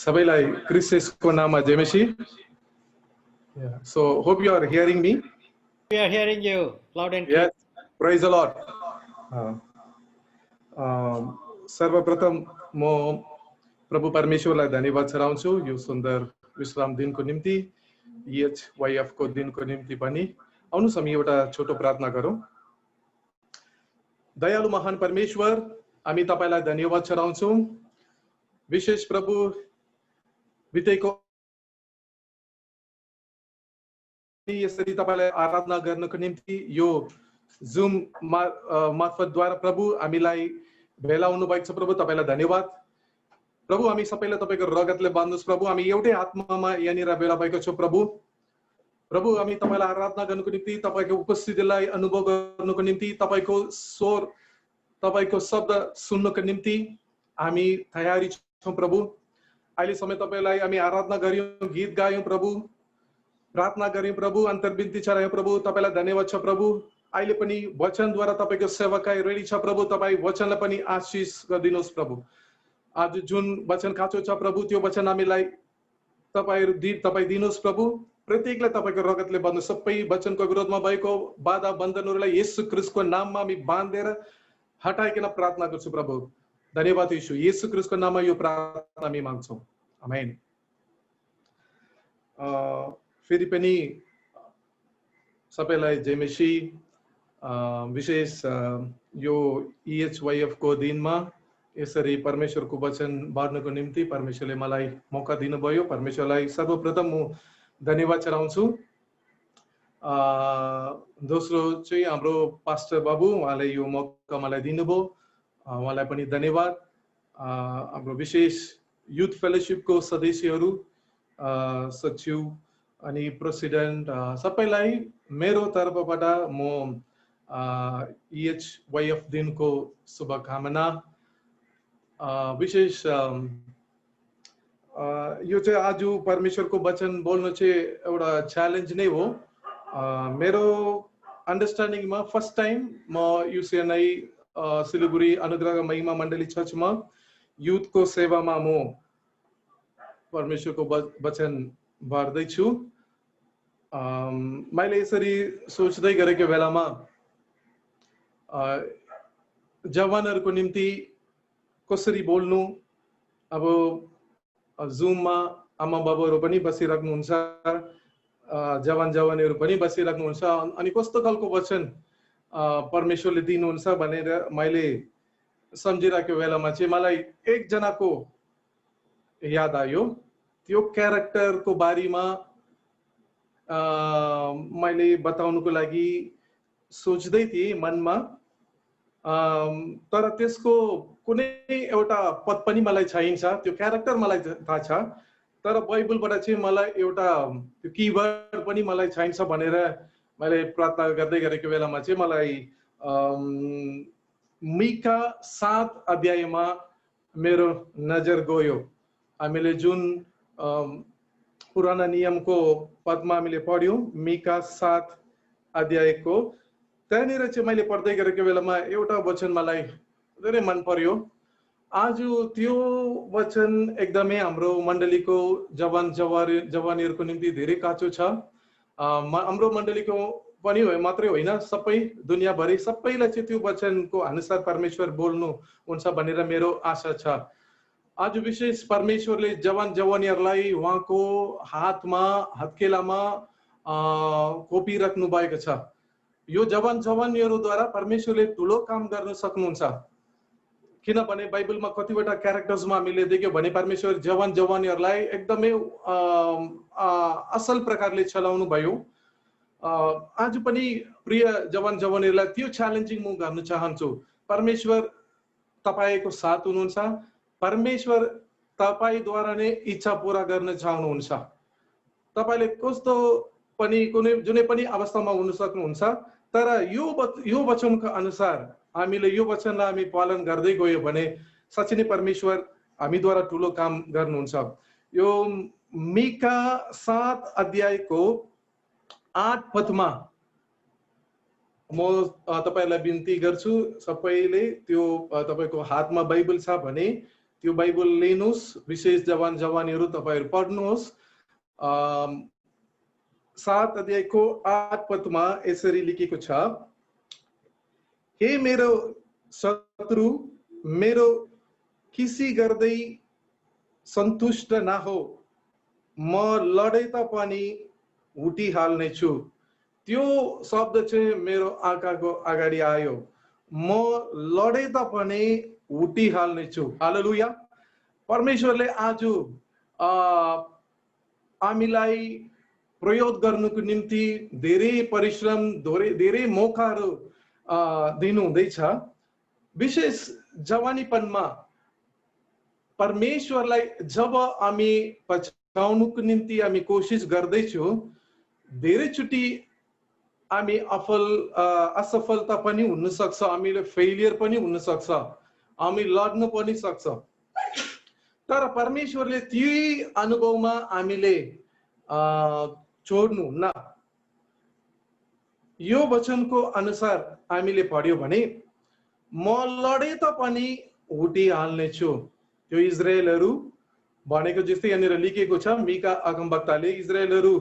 सबैलाई क्रिस्टको नाममा जय मसीह. So hope you are hearing me. We are hearing you loud and clear. Yes, praise the Lord. सर्वप्रथम म प्रभु परमेश्वरलाई धन्यवाद चढाउँछु यो सुन्दर विश्राम दिनको निम्ति, EHYF को दिनको निम्ति पनि. आउनुहोस् हामी एउटा छोटो प्रार्थना गरौँ. दयालु महान परमेश्वर, हामी तपाईलाई धन्यवाद चढाउँछौँ. विशेष प्रभु बितेको यसरी तपाईलाई आराधना गर्नको निम्ति यो जुम मार्फतद्वारा प्रभु हामीलाई भेलाउनु भएको छ. प्रभु तपाईलाई धन्यवाद. प्रभु हामी सबैलाई तपाईको रगतले बाँध्नुस्. प्रभु हामी एउटै आत्मामा यहाँनिर भेला भएको छौँ. प्रभु हामी तपाईलाई आराधना गर्नको निम्ति, तपाईको उपस्थितिलाई अनुभव गर्नको निम्ति, तपाईको स्वर, तपाईको शब्द सुन्नको निम्ति हामी तयारी छौँ. प्रभु अहिले समय तपाईलाई हामी आराधना गर्यौं, गीत गायौं प्रभु, प्रार्थना गर्यौं प्रभु, अन्तर्विन्ती चढायौं प्रभु. तपाईलाई धन्यवाद छ प्रभु. अहिले पनि वचनद्वारा तपाईको सेवाकाई रेडी छ प्रभु. तपाई वचनलाई पनि आशीष गरिदिनुहोस् प्रभु. आज जुन वचन काचो छ प्रभु, त्यो वचन हामीलाई तपाई दिनुहोस् प्रभु. प्रत्येकलाई तपाईको रगतले बाँध्नु. सबै वचनको विरोधमा भएको बाधा बन्धनहरूलाई येशू ख्रीष्टको नाममा हामी बाँधेर हटाइकन प्रार्थना गर्छु प्रभु. धन्यवाद यीशु. येशू ख्रीष्टको नाममा यो प्रार्थना हामी माग्छौँ. आमेन. फेरि पनि सबैलाई जय मसीह. विशेष यो EHYF को दिनमा यसरी परमेश्वरको वचन बाँड्नको निम्ति परमेश्वरले मलाई मौका दिनुभयो. परमेश्वरलाई सर्वप्रथम म धन्यवाद चढाउँछु. दोस्रो चाहिँ हाम्रो पास्टर बाबु, उहाँले यो मौका मलाई दिनुभयो, उहाँलाई पनि धन्यवाद. हाम्रो विशेष युथ फेलोशिपको सदस्यहरू, सचिव अनि प्रेसिडेन्ट सबैलाई मेरो तर्फबाट म EHYF दिनको शुभकामना. विशेष यो चाहिँ आज परमेश्वरको वचन बोल्नु चाहिँ एउटा च्यालेन्ज नै हो. मेरो अन्डरस्ट्यान्डिङमा फर्स्ट टाइम म UCNI सिलगढी अनुग्रह महिमा मण्डली चर्चमा युथको सेवामा म परमेश्वरको वचन बाँड्दैछु. मैले यसरी सोच्दै गरेको बेलामा जवानहरूको निम्ति कसरी बोल्नु. अब जुममा आमा बाबुहरू पनि बसिराख्नुहुन्छ, जवानहरू पनि बसिराख्नुहुन्छ, अनि कस्तो खालको वचन परमेश्वरले दिनुहुन्छ भनेर मैले सम्झिराखेको बेलामा चाहिँ मलाई एकजनाको याद आयो. त्यो क्यारेक्टरको बारेमा मैले बताउनुको लागि सोच्दै थिएँ मनमा, तर त्यसको कुनै एउटा पद पनि मलाई चाहिन्छ. त्यो क्यारेक्टर मलाई थाहा छ, तर बाइबलबाट चाहिँ मलाई एउटा त्यो कीवर्ड पनि मलाई चाहिन्छ भनेर मैले प्रार्थना गर्दै गरेको बेलामा चाहिँ मलाई मिका 7 अध्यायमा मेरो नजर गयो. हामीले जुन पुराना नियमको पदमा हामीले पढ्यौं, मिका 7 अध्यायको, त्यहाँनिर चाहिँ मैले पढ्दै गरेको बेलामा एउटा वचन मलाई धेरै मन पर्यो. आज त्यो वचन एकदमै हाम्रो मण्डलीको जवानहरूको निम्ति धेरै काचो छ. हाम्रो मण्डलीको पनि मात्रै होइन, सबै दुनियाँभरि सबैलाई चाहिँ त्यो वचनको अनुसार परमेश्वर बोल्नु हुन्छ भनेर मेरो आशा छ. आज विशेष परमेश्वरले जवानीहरूलाई उहाँको हातमा, हत्केलामा खोपिराख्नु भएको छ. यो जवानीहरूद्वारा परमेश्वरले ठुलो काम गर्न सक्नुहुन्छ. किनभने बाइबलमा कतिवटा क्यारेक्टर्समा हामीले देख्यौँ भने परमेश्वर जवानीहरूलाई एकदमै असल प्रकारले चलाउनु भयो. आज पनि प्रिय जवानीहरूलाई त्यो च्यालेन्जिङ म गर्न चाहन्छु. परमेश्वर तपाईको साथ हुनुहुन्छ. परमेश्वर तपाईद्वारा नै इच्छा पूरा गर्न चाहनुहुन्छ. तपाईले कस्तो पनि जुनै पनि अवस्थामा हुन सक्नुहुन्छ, तर यो वचनको अनुसार हामीले यो वचनलाई हामी पालन गर्दै गयो भने साँच्चै नै परमेश्वर हामीद्वारा ठुलो काम गर्नुहुन्छ. यो मिका 7 अध्यायको 8 पदमा म तपाईलाई बिन्ती गर्छु, सबैले त्यो तपाईको हातमा बाइबल छ भने त्यो बाइबल लिनुहोस्, विशेष जवान जवानीहरू तपाईहरु पढ्नुहोस्। 7 अध्यायको 8 पदमा यसरी लेखेको छ, हे मेरो शत्रु, मेरो किसी गर्दै सन्तुष्ट नहो, म लडे तापनि उठिहाल्ने छु। त्यो शब्द चाहिँ मेरो आँखाको अगाडि आयो, म लडे तापनि उठिहाल्ने छु। हालेलुया। परमेश्वरले आज हामीलाई प्रयोग गर्नुको निम्ति धेरै परिश्रम, धेरै मौकाहरू दिनुहुँदैछ। विशेष जवानीपनमा परमेश्वरलाई जब हामी पछाउनुको निम्ति हामी कोशिश गर्दैछौँ, धेरैचोटि हामी असफलता पनि हुन सक्छ, हामीले फेलियर पनि हुन सक्छ, हामी लड्न पनि सक्छ। तर परमेश्वरले त्यही अनुभवमा हामीले छोड्नुहुन्न। यो वचनको अनुसार हामीले पढ्यो भने, म लडे तापनि उठिहाल्ने छु। त्यो इजरायलहरू भनेको जस्तै यहाँनिर लेखेको छ, मिका अगमवक्ताले इजरायलहरू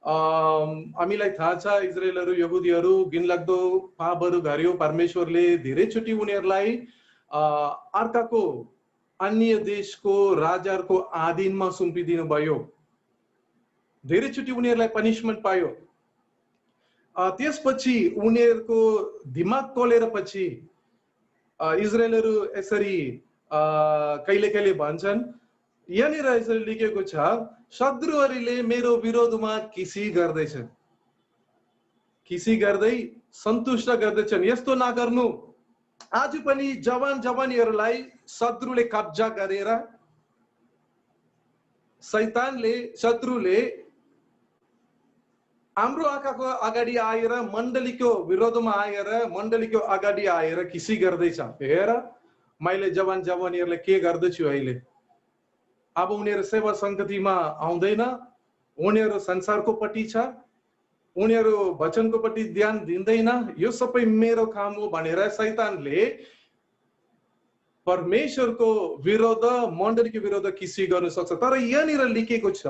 हामीलाई थाहा छ, इजरायलहरू यहुदीहरू घिनलाग्दो पापहरू गर्यो। परमेश्वरले धेरैचोटि उनीहरूलाई अर्काको अन्य देशको राजाहरूको अधीनमा सुम्पिदिनु भयो, धेरैचोटि उनीहरूलाई पनिशमेन्ट पायो। त्यसपछि उनीहरूको दिमाग तोलेर पछि इजरायलहरू यसरी कहिले कहिले भन्छन्, यहाँनिर यसरी लेखेको छ, शत्रुहरूले मेरो विरोधमा किसी गर्दैछन्, किसी गर्दै सन्तुष्ट गर्दैछन्। यस्तो नगर्नु। आज पनि जवान जवानीहरूलाई शत्रुले कब्जा गरेर, शैतानले, शत्रुले हाम्रो आँखाको अगाडि आएर, मण्डलीको विरोधमा आएर, मण्डलीको अगाडि आएर किसी गर्दैछ। हेर, मैले जवान जवानीहरूलाई के गर्दैछु अहिले। अब उनीहरू सेवा संगतिमा आउँदैन, उनीहरू संसारको पट्टि छ, उनीहरू वचनको पट्टि ध्यान दिँदैन, यो सबै मेरो काम हो भनेर शैतानले परमेश्वरको विरोध, मण्डलीको विरोध किसी गर्न सक्छ। तर यहाँनिर लेखेको छ,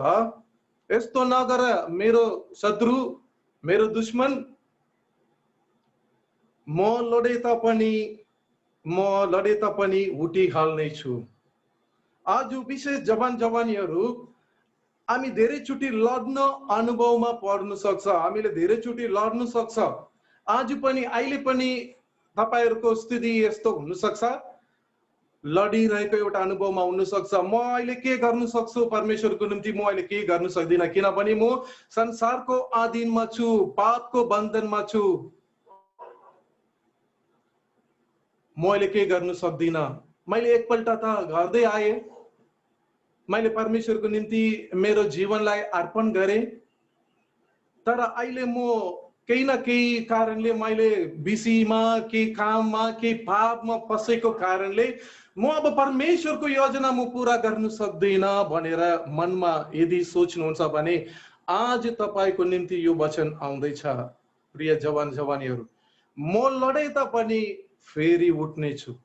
यस्तो नगर मेरो शत्रु, मेरो दुश्मन, म लडे तापनि उठिहाल्ने छु। आज विशेष जवान जवानीहरू हामी धेरैचोटि लड्न अनुभवमा पर्न सक्छ, हामीले धेरैचोटि लड्न सक्छ। आज पनि, अहिले पनि तपाईहरुको स्थिति यस्तो हुन सक्छ, लडिरहेको एउटा अनुभवमा हुन सक्छ। म अहिले के गर्न सक्छु परमेश्वरको निम्ति, म अहिले के गर्न सक्दिन, किनभने म संसारको अधीनमा छु, पापको बन्धनमा छु, म अहिले के गर्न सक्दिन। मैले एकपल्ट त गर्दै आए, मैले परमेश्वरको निम्ति मेरो जीवनलाई अर्पण गरे, तर अहिले म केही न केही कारणले, मैले बिसीमा, केही काममा, केही पापमा फसेको कारणले म अब परमेश्वरको योजना म पूरा गर्न सक्दिन भनेर मनमा यदि सोच्नुहुन्छ भने आज तपाईको निम्ति यो वचन आउँदैछ। प्रिय जवान जवानीहरू, म लडे तापनि फेरि उठ्ने छु।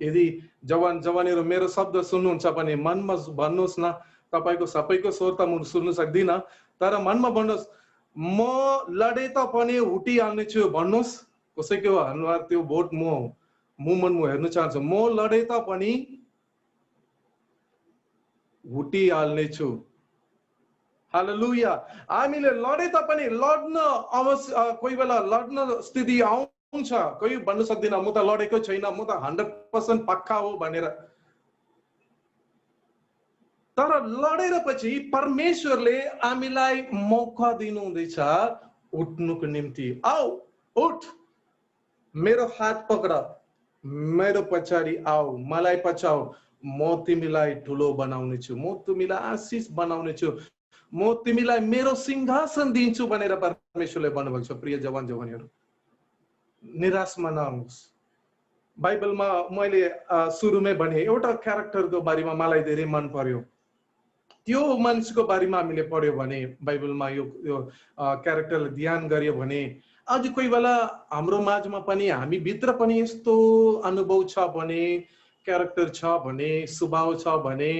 यदि जवान जवानीहरू मेरो शब्द सुन्नुहुन्छ भने मनमा भन्नुहोस् न, तपाईको सबैको स्वर त म सुन्न सक्दिन, तर मनमा भन्नुहोस्, म लडे तापनि उठिहाल्ने छु भन्नुहोस्। कसैको अनुहार त्यो बोट मुमन म हेर्न चाहन्छु। म लडे तापनि उठिहाल्ने छु। हालेलुया। हामीले लडे तापनि लड्न अवश्य, कोही बेला लड्न स्थिति आउँछ, कोही भन्न सक्दिन म त लडेको छैन, म त 100% पक्का हो भनेर। तर लडेर पछि परमेश्वरले हामीलाई मौका दिनुहुँदैछ उठ्नुको निम्ति। आऊ, उठ, मेरो हात पकड, मेरो पछाडि आऊ, मलाई पछाऊ, म तिमीलाई ठुलो बनाउने छु, म तिमीलाई आशीष बनाउने छु, म तिमीलाई मेरो सिंहासन दिन्छु भनेर परमेश्वरले भन्नुभएको छ। प्रिय जवान जवानीहरू, निराशमा नहोस्। बाइबलमा मैले सुरुमै भने एउटा क्यारेक्टरको बारेमा मलाई धेरै मन पर्यो। त्यो मान्छेको बारेमा हामीले पढ्यो भने, बाइबलमा यो क्यारेक्टरलाई ध्यान गर्यो भने, आज कोही बेला हाम्रो माझमा पनि, हामी भित्र पनि यस्तो अनुभव छ भने क्यारेक्टर छ भने, स्वभाव छ भने,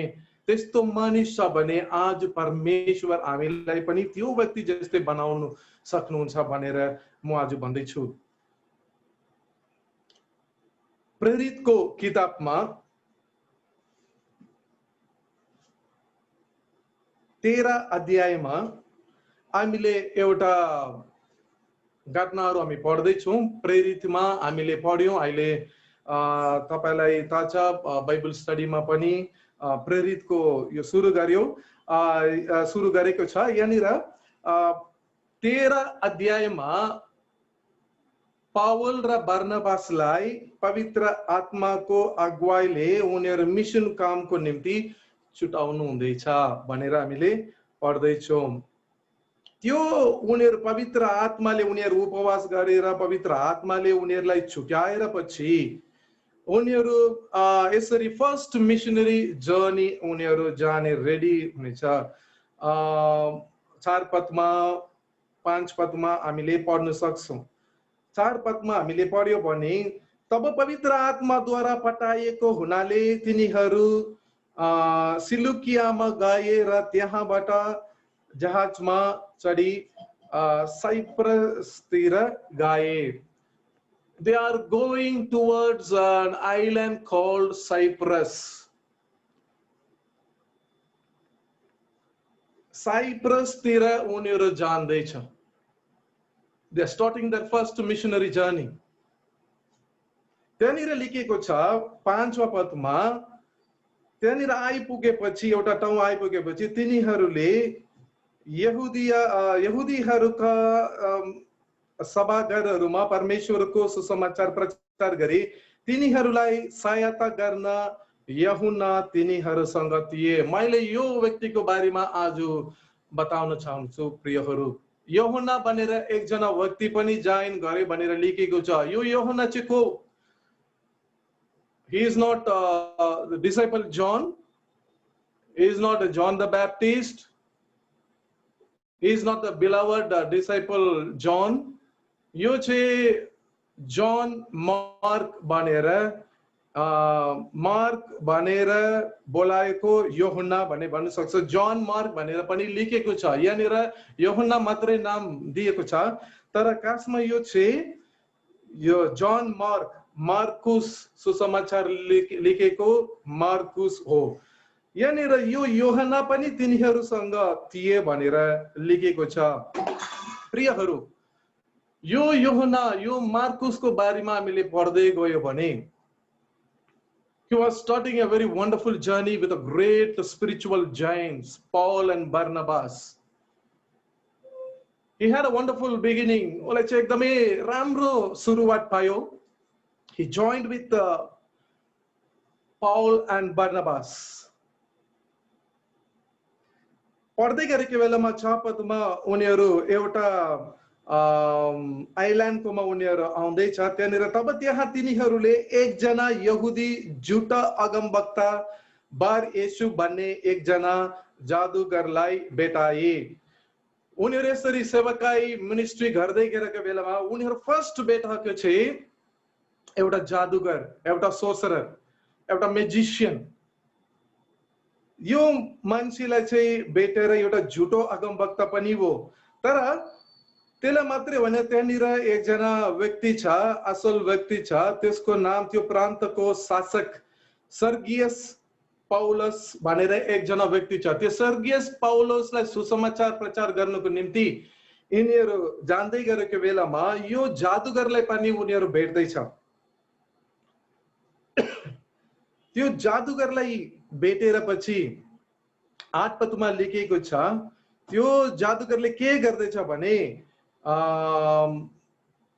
त्यस्तो मानिस छ भने आज परमेश्वर हामीलाई पनि त्यो व्यक्ति जस्तै बनाउनु सक्नुहुन्छ भनेर म आज भन्दैछु। प्रेरितको किताबमा 13 अध्यायमा हामीले एउटा घटनाहरू हामी पढ्दैछौँ। प्रेरितमा हामीले पढ्यौँ। अहिले तपाईलाई थाहा छ बाइबल स्टडीमा पनि प्रेरितको यो सुरु गरेको छ। यहाँनिर 13 अध्यायमा पावल र बर्नबासलाई पवित्र आत्माको अगुवाईले उनीहरू मिसन कामको निम्ति छुटाउनु हुँदैछ भनेर हामीले पढ्दैछौँ। त्यो उनीहरू पवित्र आत्माले उनीहरू उपवास गरेर पवित्र आत्माले उनीहरूलाई छुट्याएर पछि उनीहरू यसरी फर्स्ट मिशनरी जर्नी उनीहरू जाने रेडी हुनेछ। 4 पदमा 5 पदमा हामीले पढ्न सक्छौँ। 4 पदमा हामीले पढ्यो भने तब पवित्र आत्माद्वारा पठाइएको हुनाले तिनीहरू सिलुकियामा गए र त्यहाँबाट जहाजमा चढी साइप्रसतिर गए। They are going towards an island called Cyprus. साइप्रसतिर उनीहरू जाँदैछ। They are starting their first missionary journey. त्यहाँनिर लेखिएको छ 5वां पदमा, त्यहाँनिर आइपुगेपछि एउटा ठाउँ आइपुगेपछि तिनीहरूले यहुदीहरूका सभाघरहरूमा परमेश्वरको सुसमाचार प्रचार गरे। तिनीहरूलाई सहायता गर्न यूहन्ना तिनीहरूसँग थिए। मैले यो व्यक्तिको बारेमा आज बताउन चाहन्छु प्रियहरू। यूहन्ना भनेर एकजना व्यक्ति पनि जाइन गरे भनेर लेखेको छ। यो यूहन्ना चाहिँ को? He is not the disciple John. He is not John the Baptist. He is not the beloved disciple John. यो चाहिँ जॉन मार्क भनेर बोलाएको यूहन्ना भन्ने भन्न सक्छ। जॉन मार्क भनेर पनि लेखेको छ। यहाँनिर यूहन्ना मात्रै नाम दिएको छ, तर खासमा यो चाहिँ यो जॉन मार्कुस सुसमाचार लेखेको मार्कुस हो। यहाँनिर यो यूहन्ना पनि तिनीहरूसँग थिए भनेर लेखेको छ। प्रियहरू, यो यूहन्ना यो मार्कुसको बारेमा हामीले पढ्दै गयो भने he was starting a very wonderful journey with a great spiritual giants Paul and Barnabas. He had a wonderful beginning. उसलाई चाहिँ एकदमै राम्रो सुरुवात पायो। He joined with Paul and Barnabas. पढ्दै गरेको बेलामा 6 पदमा उनीहरू एउटा आइल्यान्डकोमा उनीहरू आउँदैछ। त्यहाँनिर तब त्यहाँ तिनीहरूले एकजना यहुदी झुटा अगमवक्ता बार येशू भन्ने एकजना जादुगरलाई भेटाए। उनीहरू यसरी सेवकाई मिनिस्ट्री गर्दै गरेको बेलामा उनीहरू फर्स्ट भेटाएको चाहिँ एउटा जादुगर, एउटा सोर्सरर, एउटा म्याजिशियन। यो मान्छेलाई चाहिँ भेटेर एउटा झुटो अगमवक्ता पनि हो। तर त्यसलाई मात्रै होइन, त्यहाँनिर एकजना व्यक्ति छ, असल व्यक्ति छ। त्यसको नाम थियो प्रान्तको शासक सर्गियस पाउलस भनेर एकजना व्यक्ति छ। त्यो सर्गियस पाउलसलाई सुसमाचार प्रचार गर्नको निम्ति यिनीहरू जाँदै गरेको बेलामा यो जादुगरलाई पनि उनीहरू भेट्दैछ। त्यो जादुगरलाई भेटेर पछि 8 पदमा लेखेको छ, त्यो जादुगरले के गर्दैछ भने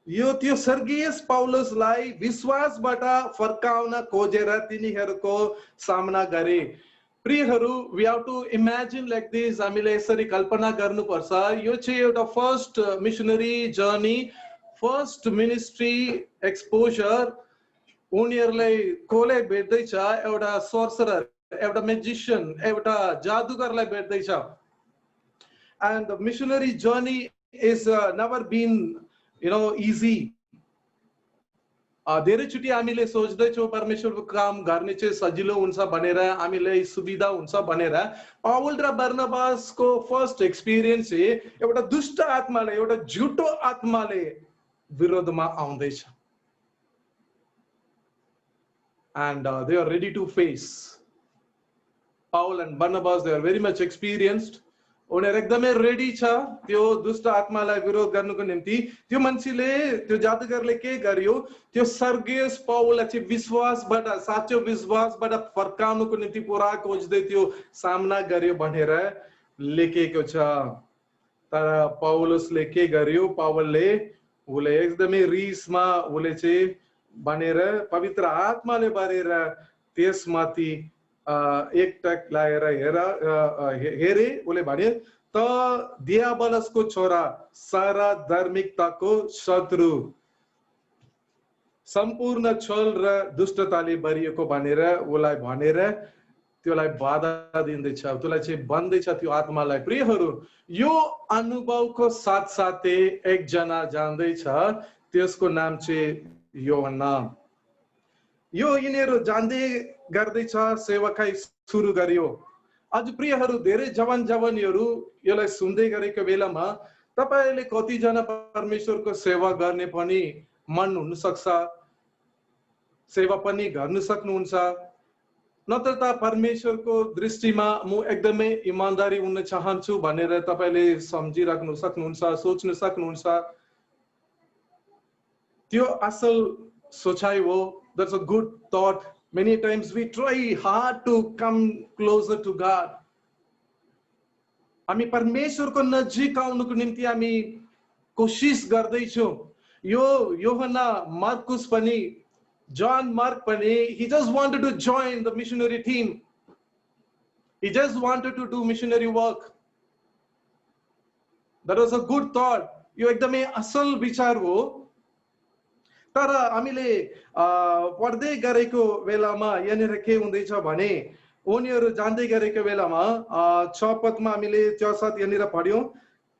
यो त्यो सर्गियस पाउलसलाई विश्वासबाट फर्काउन खोजेर तिनीहरूको सामना गरे। प्रियहरू, we have to imagine like this. हामीले यसरी कल्पना गर्नुपर्छ। यो चाहिँ एउटा first missionary journey, first ministry exposure. उनीहरूलाई कोले भेट्दैछ? एउटा सोर्सरर, एउटा म्याजिशियन, एउटा जादुगरलाई भेट्दैछ। And the missionary journey is never been easy. धेरैचोटि हामीले सोच्दैछौँ परमेश्वरको काम गर्ने चाहिँ सजिलो हुन्छ भनेर, हामीलाई सुविधा हुन्छ भनेर। पावल र बर्नबासको फर्स्ट एक्सपिरियन्स चाहिँ एउटा दुष्ट आत्माले, एउटा झुटो आत्माले विरोधमा आउँदैछ। And they are ready to face. Paul and Barnabas, they are very much experienced. उनीहरू एकदमै रेडी छ त्यो दुष्ट आत्मालाई विरोध गर्नुको निम्ति। त्यो मान्छेले, त्यो जादुगरले के गर्यो, त्यो सर्गियस पौललाई चाहिँ विश्वासबाट, साँचो विश्वासबाट फर्काउनुको निम्ति पुरा खोज्दै त्यो सामना गर्यो भनेर लेखेको छ। तर पौलुसले के गर्यो, पावलले उसले एकदमै रिसमा उसले चाहिँ भनेर पवित्र आत्माले भरेर त्यसमाथि एकटक लाएर हेरे। उसले भने त दियाबलसको छोरा, सारा धार्मिकताको शत्रु, सम्पूर्ण छल र दुष्टताले भरिएको भनेर उसलाई भनेर त्यसलाई बाधा दिँदैछ, त्यसलाई चाहिँ भन्दैछ त्यो आत्मालाई। प्रियहरू, यो अनुभवको साथसाथै एकजना जान्दैछ, त्यसको नाम चाहिँ यूहन्ना। यो यिनीहरू जान्दै गर्दैछ सेवाकाई सुरु गर्यो। आज प्रियहरू, धेरै जवानीहरू यसलाई सुन्दै गरेको बेलामा तपाईले कतिजना परमेश्वरको सेवा गर्ने पनि मन हुन सक्छ, सेवा पनि गर्न सक्नुहुन्छ। नत्र त परमेश्वरको दृष्टिमा म एकदमै इमानदारी हुन चाहन्छु भनेर तपाईले सम्झिराख्नु सक्नुहुन्छ, सोच्न सक्नुहुन्छ। त्यो असल सोचाइ हो। That's a good thought. Many times we try hard to come closer to God. हामी परमेश्वरको नजिक आउनुको निम्ति हामी कोशिश गर्दैछौँ। यो यूहन्ना, मार्कुस पनि, John Mark पनि, he just wanted to join the missionary team. He just wanted to do missionary work. That was a good thought. यो एकदमै असल विचार हो। तर हामीले पढ्दै गरेको बेलामा यहाँनिर के हुँदैछ भने, उनीहरू जान्दै गरेको बेलामा 6 पदमा हामीले त्यो साथ यहाँनिर पढ्यौं।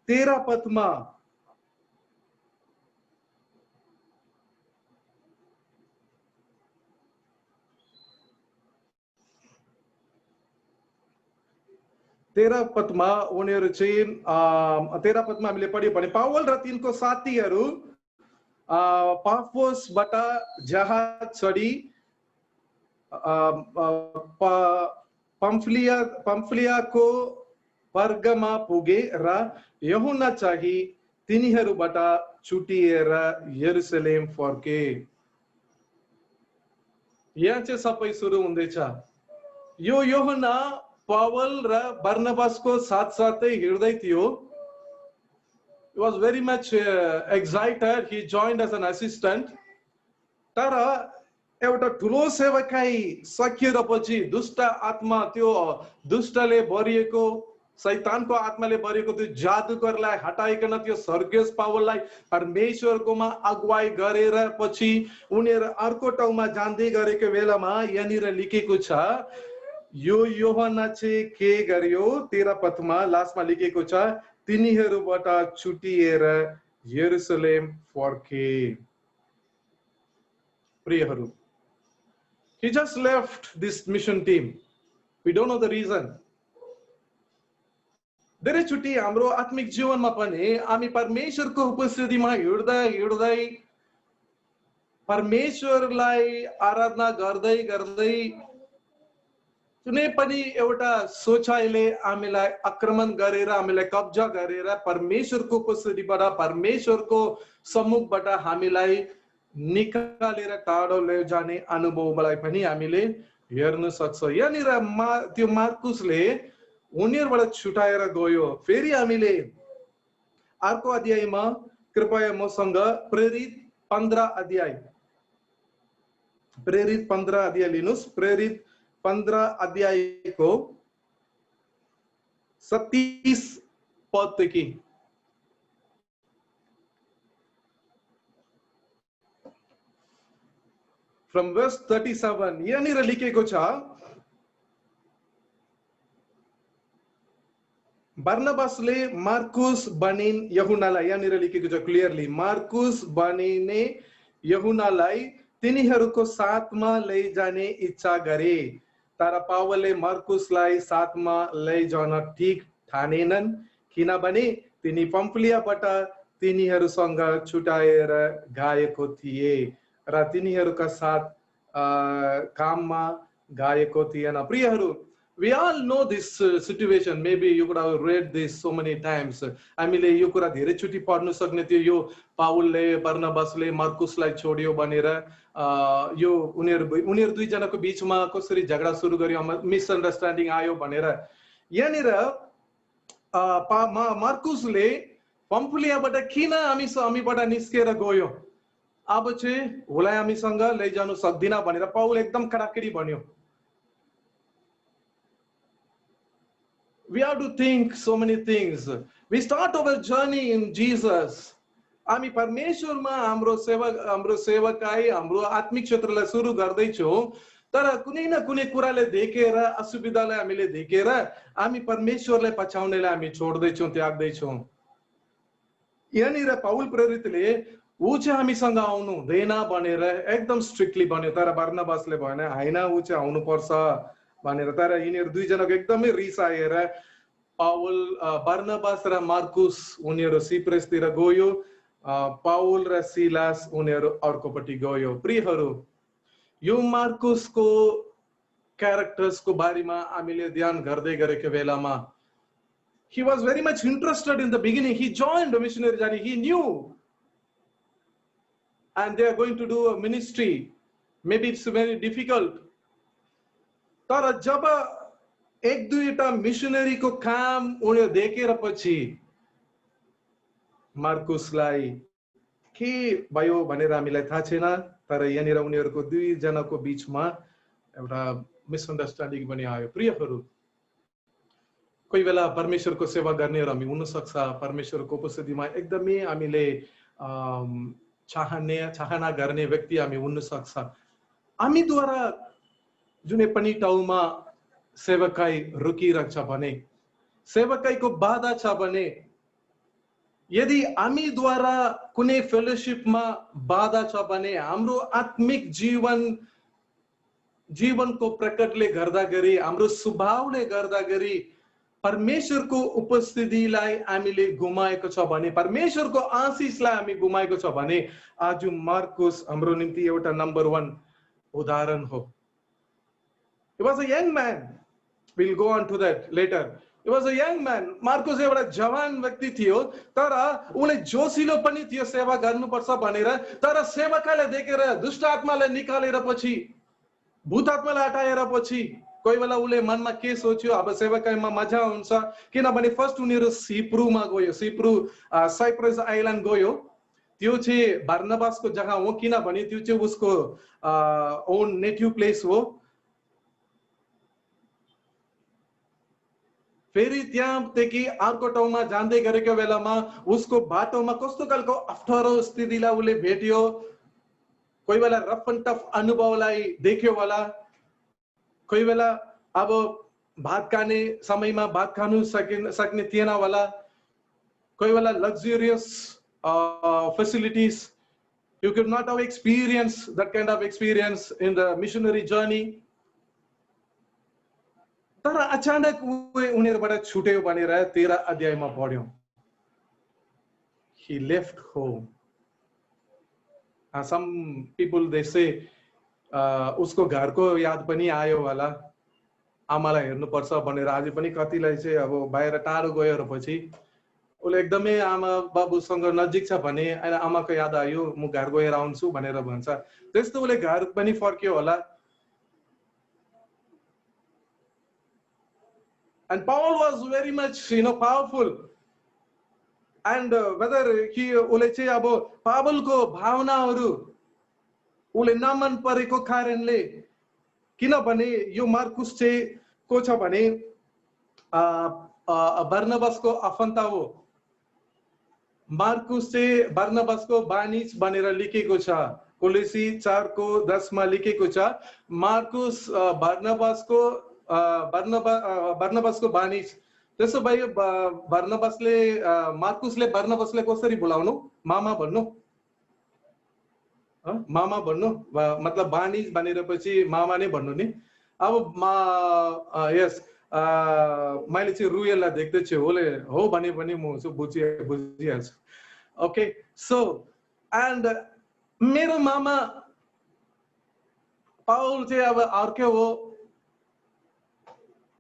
13 पदमा उनीहरू चाहिँ 13 पदमा हामीले पढ्यौं भने, पावल र तिनको साथीहरू पाफोसबाट जहाज चढी पम्फिलियाको वर्गमा पुगे र यूहन्ना चाहिँ तिनीहरूबाट छुटिएर यरुसलेम फर्के। यहाँ चाहिँ सबै सुरु हुँदैछ। यो यूहन्ना पावल र बर्नबासको साथसाथै हिँड्दै थियो। He was very much excited. He joined as an assistant. तर एउटा ठुलो सेवाकाई सकिएपछि दुष्ट आत्मा, त्यो दुष्टले भरिएको, शैतानको आत्माले भरिएको त्यो जादुगरलाई हटाइकन त्यो सर्गियस पावललाई परमेश्वरकोमा अगुवाई गरेर पछि उनीहरू अर्को ठाउँमा जाँदै गरेको बेलामा यहाँनिर लेखेको छ, यो यूहन्ना चाहिँ के गर्यो, 13 पदमा लास्टमा लेखेको छ, तिनीहरूबाट छुटिएर यरुसलेम फर्के। प्रियहरू, he just left this mission team. We don't know the reason. धेरैचोटि हाम्रो आत्मिक जीवनमा पनि हामी परमेश्वरको उपस्थितिमा हिँड्दै हिँड्दै परमेश्वरलाई आराधना गर्दै गर्दै कुनै पनि एउटा सोचाइले हामीलाई आक्रमण गरेर, हामीलाई कब्जा गरेर परमेश्वरको उपस्थितिबाट, परमेश्वरको सम्मुखबाट हामीलाई निकालेर टाढो लैजाने अनुभवलाई पनि हामीले हेर्न सक्छौँ। यहाँनिर त्यो मार्कुसले उनीहरूबाट छुटाएर गयो। फेरि हामीले अर्को अध्यायमा कृपया मसँग प्रेरित 15 अध्याय लिनुहोस्। प्रेरित 15 अध्यायको 37 पददेखि from verse 37 यहाँनिर लेखेको छ, बर्नबासले मार्कुस बनिन यूहन्नालाई, यहाँनिर लेखेको छ क्लियरली, मार्कुस बनिने यूहन्नालाई तिनीहरूको साथमा लैजाने इच्छा गरे, तर पावलले मर्कुसलाई साथमा लैजान ठिक ठानेनन्, किनभने तिनी पम्फुलियाबाट तिनीहरूसँग छुटाएर गएको थिए र तिनीहरूका साथ काममा गएको थिएन। प्रियहरू, we all know this situation. Maybe you could have read this so many times. हामीले यो कुरा धेरै चोटि पढ्न सक्ने थियो। यो पाउलले बर्नबासले मर्कुसलाई छोड्यो भनेर यो उनीहरू दुईजनाको बीचमा कसरी झगडा सुरु गर्यो, मिसअन्डरस्ट्यान्डिङ आयो भनेर। यहाँनिर मर्कुसले पम्फुलियाबाट किन हामीबाट निस्केर गयो, अब चाहिँ उसलाई हामीसँग लैजानु सक्दिन भनेर पाउल एकदम कडाकडी भन्यो। We have to think so many things. We start our journey in Jesus. हामी परमेश्वरमा हाम्रो सेवकाई, हाम्रो आत्मिक क्षेत्रलाई सुरु गर्दैछौँ, तर कुनै न कुनै कुराले देखेर, असुविधालाई हामीले देखेर हामी परमेश्वरलाई पछाउनेलाई हामी छोड्दैछौँ, त्याग्दैछौँ। यहाँनिर पाउल प्रेरितले ऊ चाहिँ हामीसँग आउनु हुँदैन भनेर एकदम स्ट्रिक्टली भन्यो, तर बर्नबासले भने हैन, ऊ चाहिँ आउनुपर्छ भनेर। तर यिनीहरू दुईजनाको एकदमै रिस आएर पाउल, बर्नबास र मार्कुस उनीहरू सिप्रसतिर गयो, पाउल र सिलास उनीहरू अर्कोपट्टि गयो। प्रियहरू, यो मार्कुसको क्यारेक्टर्सको बारेमा हामीले ध्यान गर्दै गरेको बेलामा, he was very much interested in the beginning. He joined the missionary journey. He knew, and they are going to do a ministry. Maybe it's very difficult. तर जब एक दुईटा मिशनरी को काम उनीहरू देखेर पछि मार्कुसलाई के भयो भनेर हामीलाई थाहा छैन, तर यहाँनिर उनीहरूको दुईजनाको बीचमा एउटा मिसअन्डरस्ट्यान्डिङ पनि आयो। प्रियहरू, कोही बेला परमेश्वरको सेवा गर्नेहरू हामी हुन सक्छ, परमेश्वरको उपस्थितिमा एकदमै हामीले चाहना गर्ने व्यक्ति हामी हुन सक्छ। हामीद्वारा जुनै पनि ठाउँमा सेवकाई रोकिरहेको छ भने, सेवकाईको बाधा छ भने, यदि हामीद्वारा कुनै फेलोशिपमा बाधा छ भने, हाम्रो आत्मिक जीवनको प्रकटले गर्दाखेरि, हाम्रो स्वभावले गर्दाखेरि परमेश्वरको उपस्थितिलाई हामीले गुमाएको छ भने, परमेश्वरको आशीषलाई हामी गुमाएको छ भने, आज मार्कुस हाम्रो निम्ति एउटा नम्बर 1 उदाहरण हो। He was a young man. We'll go on to that later. He was a young man. Marcus एउटा जवान व्यक्ति थियो, तर उले जोसिलो पनि थियो सेवा गर्नुपर्छ भनेर। तर सेवकालाई देखेर, दुष्ट आत्मालाई निकालेर पछि, भूत आत्मालाई हटाएर पछि, कोही बेला उले मनमा के सोच्यो, अब सेवकाईमा मजा हुन्छ, किनभने फर्स्ट उनीहरू सिप्रुमा गयो, साइप्रस आइल्यान्ड गयो। त्यो चाहिँ बर्नबासको जग्गा हो, किनभने त्यो चाहिँ उसको ओन नेटिभ प्लेस हो। फेरि त्यहाँदेखि अर्को ठाउँमा जाँदै गरेको बेलामा उसको बाटोमा कस्तो खालको अप्ठ्यारो स्थितिलाई उसले भेट्यो, कोही बेला रफ एन्ड टफ अनुभवलाई देख्यो होला, कोही बेला अब भात खाने समयमा भात खानु सक्ने थिएन होला, कोही बेला luxurious facilities, you could not have experienced that kind of experience in the missionary journey. तर अचानक उनीहरूबाट छुट्यो भनेर 13 अध्यायमा पढ्यौं। He left home. Some people they say उसको घरको याद पनि आयो होला, आमालाई हेर्नुपर्छ भनेर। आज पनि कतिलाई चाहिँ अब बाहिर टाढो गयो र पछि उसले एकदमै आमा बाबुसँग नजिक छ भने आमाको याद आयो, म घर गएर आउँछु भनेर भन्छ। त्यस्तो उसले घर पनि फर्क्यो होला। And Paul was very much, powerful. And whether उसले चाहिँ अब पावलको भावनाहरू उसले नमन परेको कारणले, किनभने यो मार्कुस चाहिँ को छ भने बर्नबासको आफन्त हो। मार्कुस चाहिँ बर्नबासको बानिज भनेर लेखेको छ, कोलोसी 4:10 मा लेखेको छ। मार्कुस बर्नबासको बानिज। त्यसो भए मार्कुसले बर्नबासले कसरी बोलाउनु? मामा भन्नु? मामा भन्नु मतलब बानी भनेपछि मामा नै भन्नु नि अब यस मैले चाहिँ रुयललाई देख्दैछु उसले हो भने पनि म बुझिहाल्छु ओके सो एन्ड मेरो मामा पाउल चाहिँ अब अर्कै हो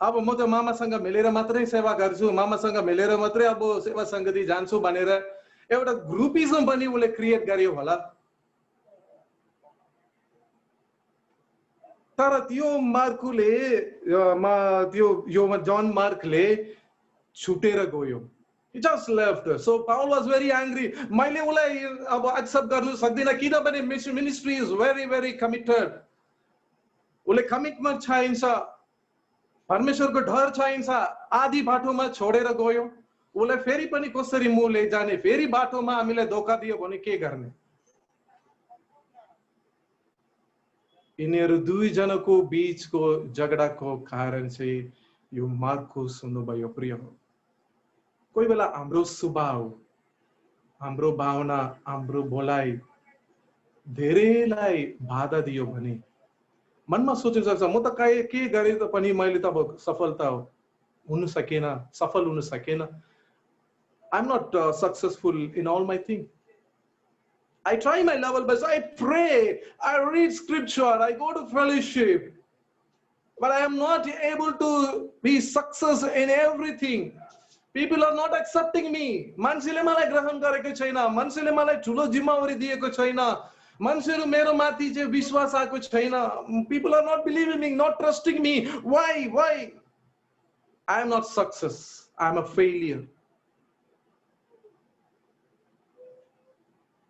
अब म त मामासँग मिलेर मात्रै सेवा गर्छु मामासँग मिलेर मात्रै अब सेवा सङ्गति जान्छु भनेर एउटा ग्रुपिजम पनि उसले क्रिएट गर्यो होला तर त्यो मार्कुले त्यो यो जन मार्कले छुटेर गयो he just left so Paul was very angry मैले उसलाई अब एक्सेप्ट गर्न सक्दिन किनभने ministry is very very committed उसले कमिटमेन्ट चाहिन्छ परमेश्वरको डर चाहिन्छ आधी बाटोमा छोडेर गयो उसलाई फेरि पनि कसरी मुले जाने फेरि बाटोमा हामीलाई धोका दियो भने के गर्ने यिनीहरू दुईजनाको बीचको झगडाको कारण चाहिँ यो मार्कुस हुनुभयो प्रिय कोही बेला हाम्रो स्वभाव हाम्रो भावना हाम्रो बोलाइ धेरैलाई बाधा दियो भने मनमा सोच्न सक्छ म त के गरे त पनि मैले त अब सफलता हुन सकेन सफल हुन सकेन I am not successful in all my thing I try my level best. I pray. I read scripture. I go to fellowship. But I am not able to be success in everything. People are not accepting me. मान्छेले मलाई ग्रहण गरेको छैन मान्छेले मलाई ठुलो जिम्मेवारी दिएको छैन मान्छेहरू मेरो माथि चाहिँ विश्वास आएको छैन people are not believing me not trusting me why I am not success I am a failure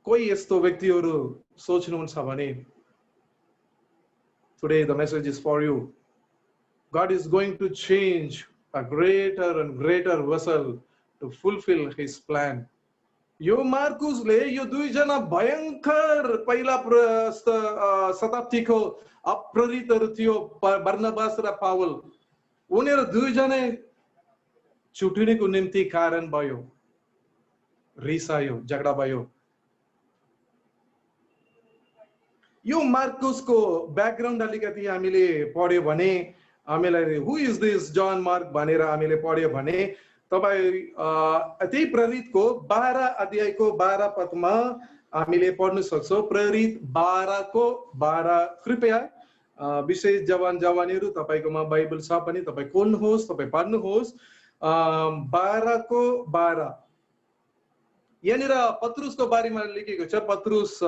कोही यस्तो व्यक्तिहरू सोच्नुहुन्छ भने today the message is for you God is going to change a greater and greater vessel to fulfill his plan यो मार्कुसले यो दुईजना भयंकर पहिला शताब्दीको अप्रेरितहरू थियो बर्नबास र पावल उनीहरू दुईजना छुट्टिनुको निम्ति कारण भयो रिसायो झगडा भयो यो मार्कुसको ब्याकग्राउन्ड अलिकति हामीले पढ्यो भने हामीलाई हु इज दिस जन मार्क भनेर हामीले पढ्यो भने तपाई त्यही प्रेरितको 12 अध्यायको 12 पदमा हामीले पढ्न सक्छौं प्रेरित 12 को 12 कृपया विशेष जवान जवानीहरु तपाईकोमा बाइबल छ पनि तपाई खोल्नुहोस् तपाई पढ्नुहोस् 12 को 12 यहाँनिर पत्रुसको बारेमा लेखेको छ पत्रुस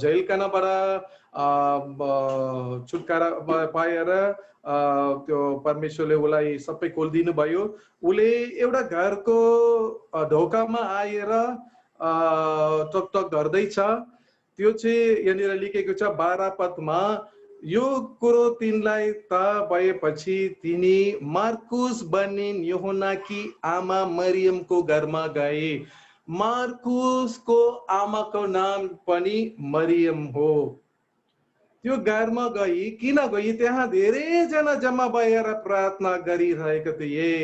जेलखानाबाट छुटकारा पाएर त्यो परमेश्वरले उलाई सबै खोलिदिनु भयो उले एउटा घरको ढोकामा आएर टक टक गर्दै छ त्यो चाहिँ यहाँनिर लेखेको छ 12 पदमा यो कुरो तिनलाई थाहा भएपछि तिनी मार्कुस बनिन यूहन्नाकी आमा मरियमको घरमा गए मार्कुसको आमाको नाम पनि मरियम हो त्यो घरमा गई किन गई त्यहाँ धेरै जना जम्मा भएर प्रार्थना गरिरहेका थिए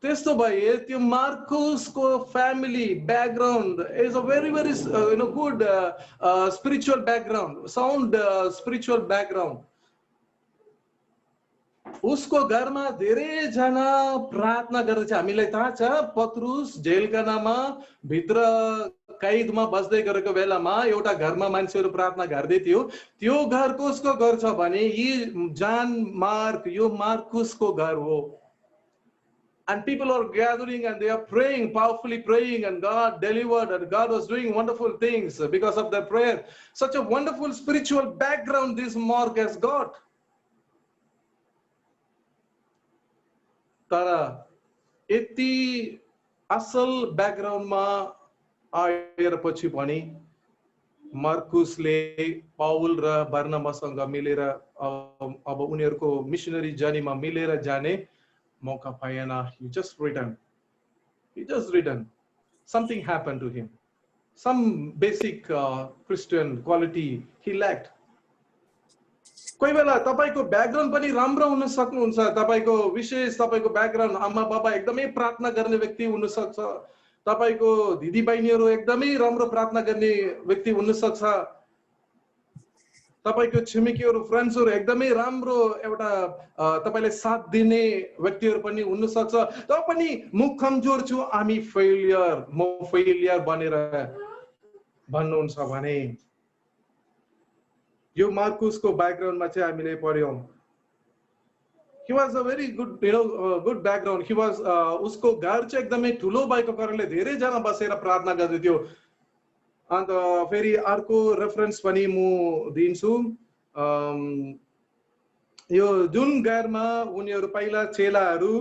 त्यस्तो भए त्यो मार्कुसको family background is a very good spiritual background sound spiritual background उसको घरमा धेरै जना प्रार्थना गर्दै हामीलाई थाहा छ पत्रुस जेलखानामा भित्र कैदमा बस्दै गरेको बेलामा एउटा घरमा मान्छेहरु प्रार्थना गर्दै थियो त्यो घर कसको घर छ भने यी जन मार्क यो मार्कुसको घर हो and people are gathering and they are praying powerfully praying and God delivered and God was doing wonderful things because of their prayer such a wonderful spiritual background this Mark has got तर यति असल ब्याकग्राउन्डमा आएर पछि पनि मार्कुसले पाउल र बर्नबासँग मिलेर अब उनीहरुको मिशनरी जर्नीमा मिलेर जाने मौका पाएन he just returned something happened to him some basic Christian quality he lacked कोही बेला तपाईको ब्याकग्राउन्ड पनि राम्रो हुन सक्नुहुन्छ तपाईको विशेष तपाईको ब्याकग्राउन्ड आमा बाबा एकदमै प्रार्थना गर्ने व्यक्ति हुन सक्छ तपाईको दिदी बहिनीहरु एकदमै राम्रो प्रार्थना गर्ने व्यक्ति हुन सक्छ तपाईको छिमेकीहरु फ्रेन्ड्सहरु एकदमै राम्रो एउटा तपाईले साथ दिने व्यक्तिहरु पनि हुन सक्छ। तर पनि म कमजोर छु, आमी फेलियर, म फेलियर बनेर भन्नुहुन्छ भने यो मार्कुसको ब्याकग्राउन्डमा चाहिँ हामीले पढ्यौं। He was a very good, good background. He was उसको घर चाहिँ एकदमै ठुलो भएको कारणले धेरै जना बसेर प्रार्थना गर्दै थियो। अन्त फेरि अर्को रेफरेन्स पनि म दिन्छु। यो जुन घरमा उनीहरु पहिला चेलाहरु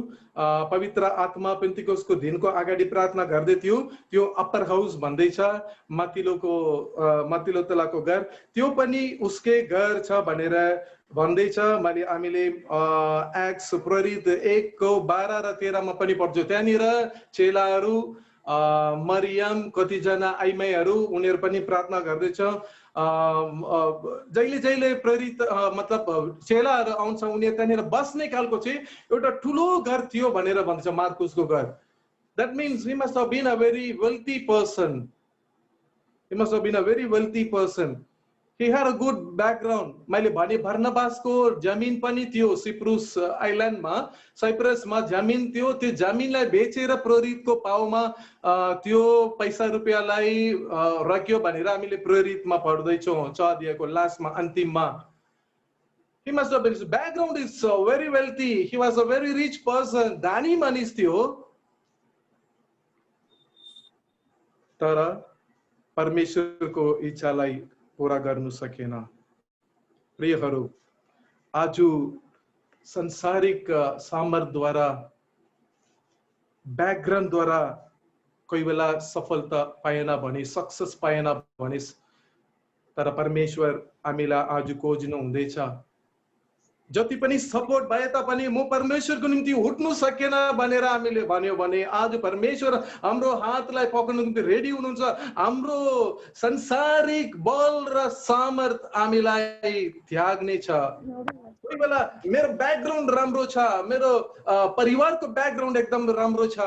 पवित्र आत्मा पेन्टिकोस्टको दिनको अगाडि प्रार्थना गर्दै थियो, त्यो अप्पर हाउस भन्दै छ, माथिल्लो तलाको घर, त्यो पनि उसकै घर छ भनेर भन्दै छ। हामीले एक्ट्स प्रेरित 1 को 12 र 13 मा पनि पढ्छौं। त्यहाँनिर चेलाहरु मरियम कतिजना आइमाईहरु उनीहरु पनि प्रार्थना गर्दैछ। जहिले जहिले प्रेरित मतलब चेलाहरु आउँछ, उनीहरु त्यहाँनिर बस्ने खालको चाहिँ एउटा ठुलो घर थियो भनेर भन्छ मार्कुसको घर। That means he must have been a very wealthy person. He must have been a very wealthy person. He had a good background. मैले भने बर्नबासको जमिन पनि थियो सिप्रुस आइल्यान्डमा, साइप्रसमा जमिन थियो। त्यो जमिनलाई बेचेर प्रेरितको पाउमा त्यो पैसा रुपैयाँलाई राख्यो भनेर हामीले प्रेरितमा पढ्दै छौं 6 अध्यायको लास्टमा अन्तिममा। He must have been, his background is very wealthy. He was a very rich person. दानी मानिस थियो। तर परमेश्वरको इच्छालाई पूरा गर्नु सकेन। प्रियहरू, आज संसारिक सामर्थ्यद्वारा ब्याकग्राउन्डद्वारा कोही बेला सफलता पाएन भने, सक्सेस पाएन भने, तर परमेश्वर हामीलाई आज खोज्नु हुँदैछ। जति पनि सपोर्ट भए तापनि म परमेश्वरको निम्ति उठ्नु सकेन भनेर हामीले भन्यो भने आज परमेश्वर हाम्रो हातलाई पक्र्नु निम्ति रेडी हुनुहुन्छ। हाम्रो संसारिक बल र सामर्थ हामीलाई त्याग्ने छ। कोही बेला मेरो ब्याकग्राउन्ड राम्रो छ, मेरो परिवारको ब्याकग्राउन्ड एकदम राम्रो छ,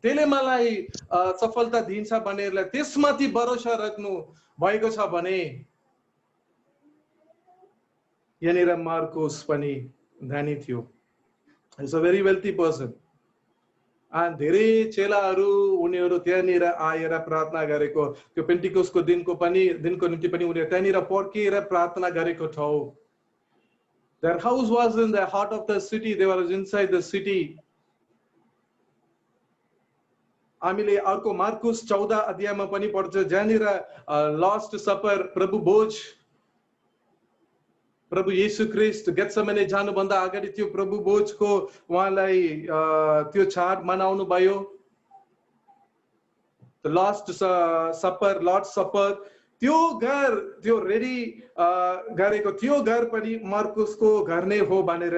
त्यसले मलाई सफलता दिन्छ भनेर त्यसमाथि भरोसा राख्नु भएको छ भने यहाँनिर मार्कुस पनि धनी थियो। He's a very wealthy person. And धेरै चेलाहरु उनीहरु त्यहाँनिर आएर प्रार्थना गरेको, त्यो पेन्टिकोस्टको दिनको निम्ति पनि उनीहरु त्यहाँनिर पर्खेर प्रार्थना गरेको ठाउँ। Their house was in the heart of the city. They were inside the city. हामीले अर्को मार्कुस 14 अध्यायमा पनि पढ्छ, जहाँनिर लास्ट सपर प्रभु भोज, प्रभु येशू ख्रीष्ट गेत्सेमने जानुभन्दा अगाडि त्यो प्रभु भोजको उहाँलाई त्यो चाड मनाउनु भयो। द लास्ट सपर, लॉर्ड सपर, त्यो घर त्यो रेडी गरेको त्यो घर पनि मार्कुसको घर नै हो भनेर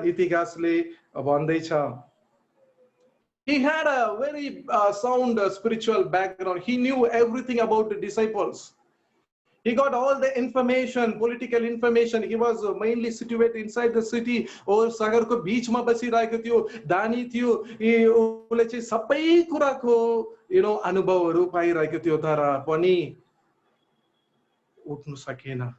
इतिहासले भन्दैछ। He had a very sound spiritual background. He knew everything about the disciples. He got all the information, political information. He was mainly situated inside the city. और शहरको बीचमा बसिरहेको थियो, दानी थियो। उसले चाहिँ सबै कुराको अनुभवहरू पाइरहेको थियो, तर पनि उठ्नु सकेन।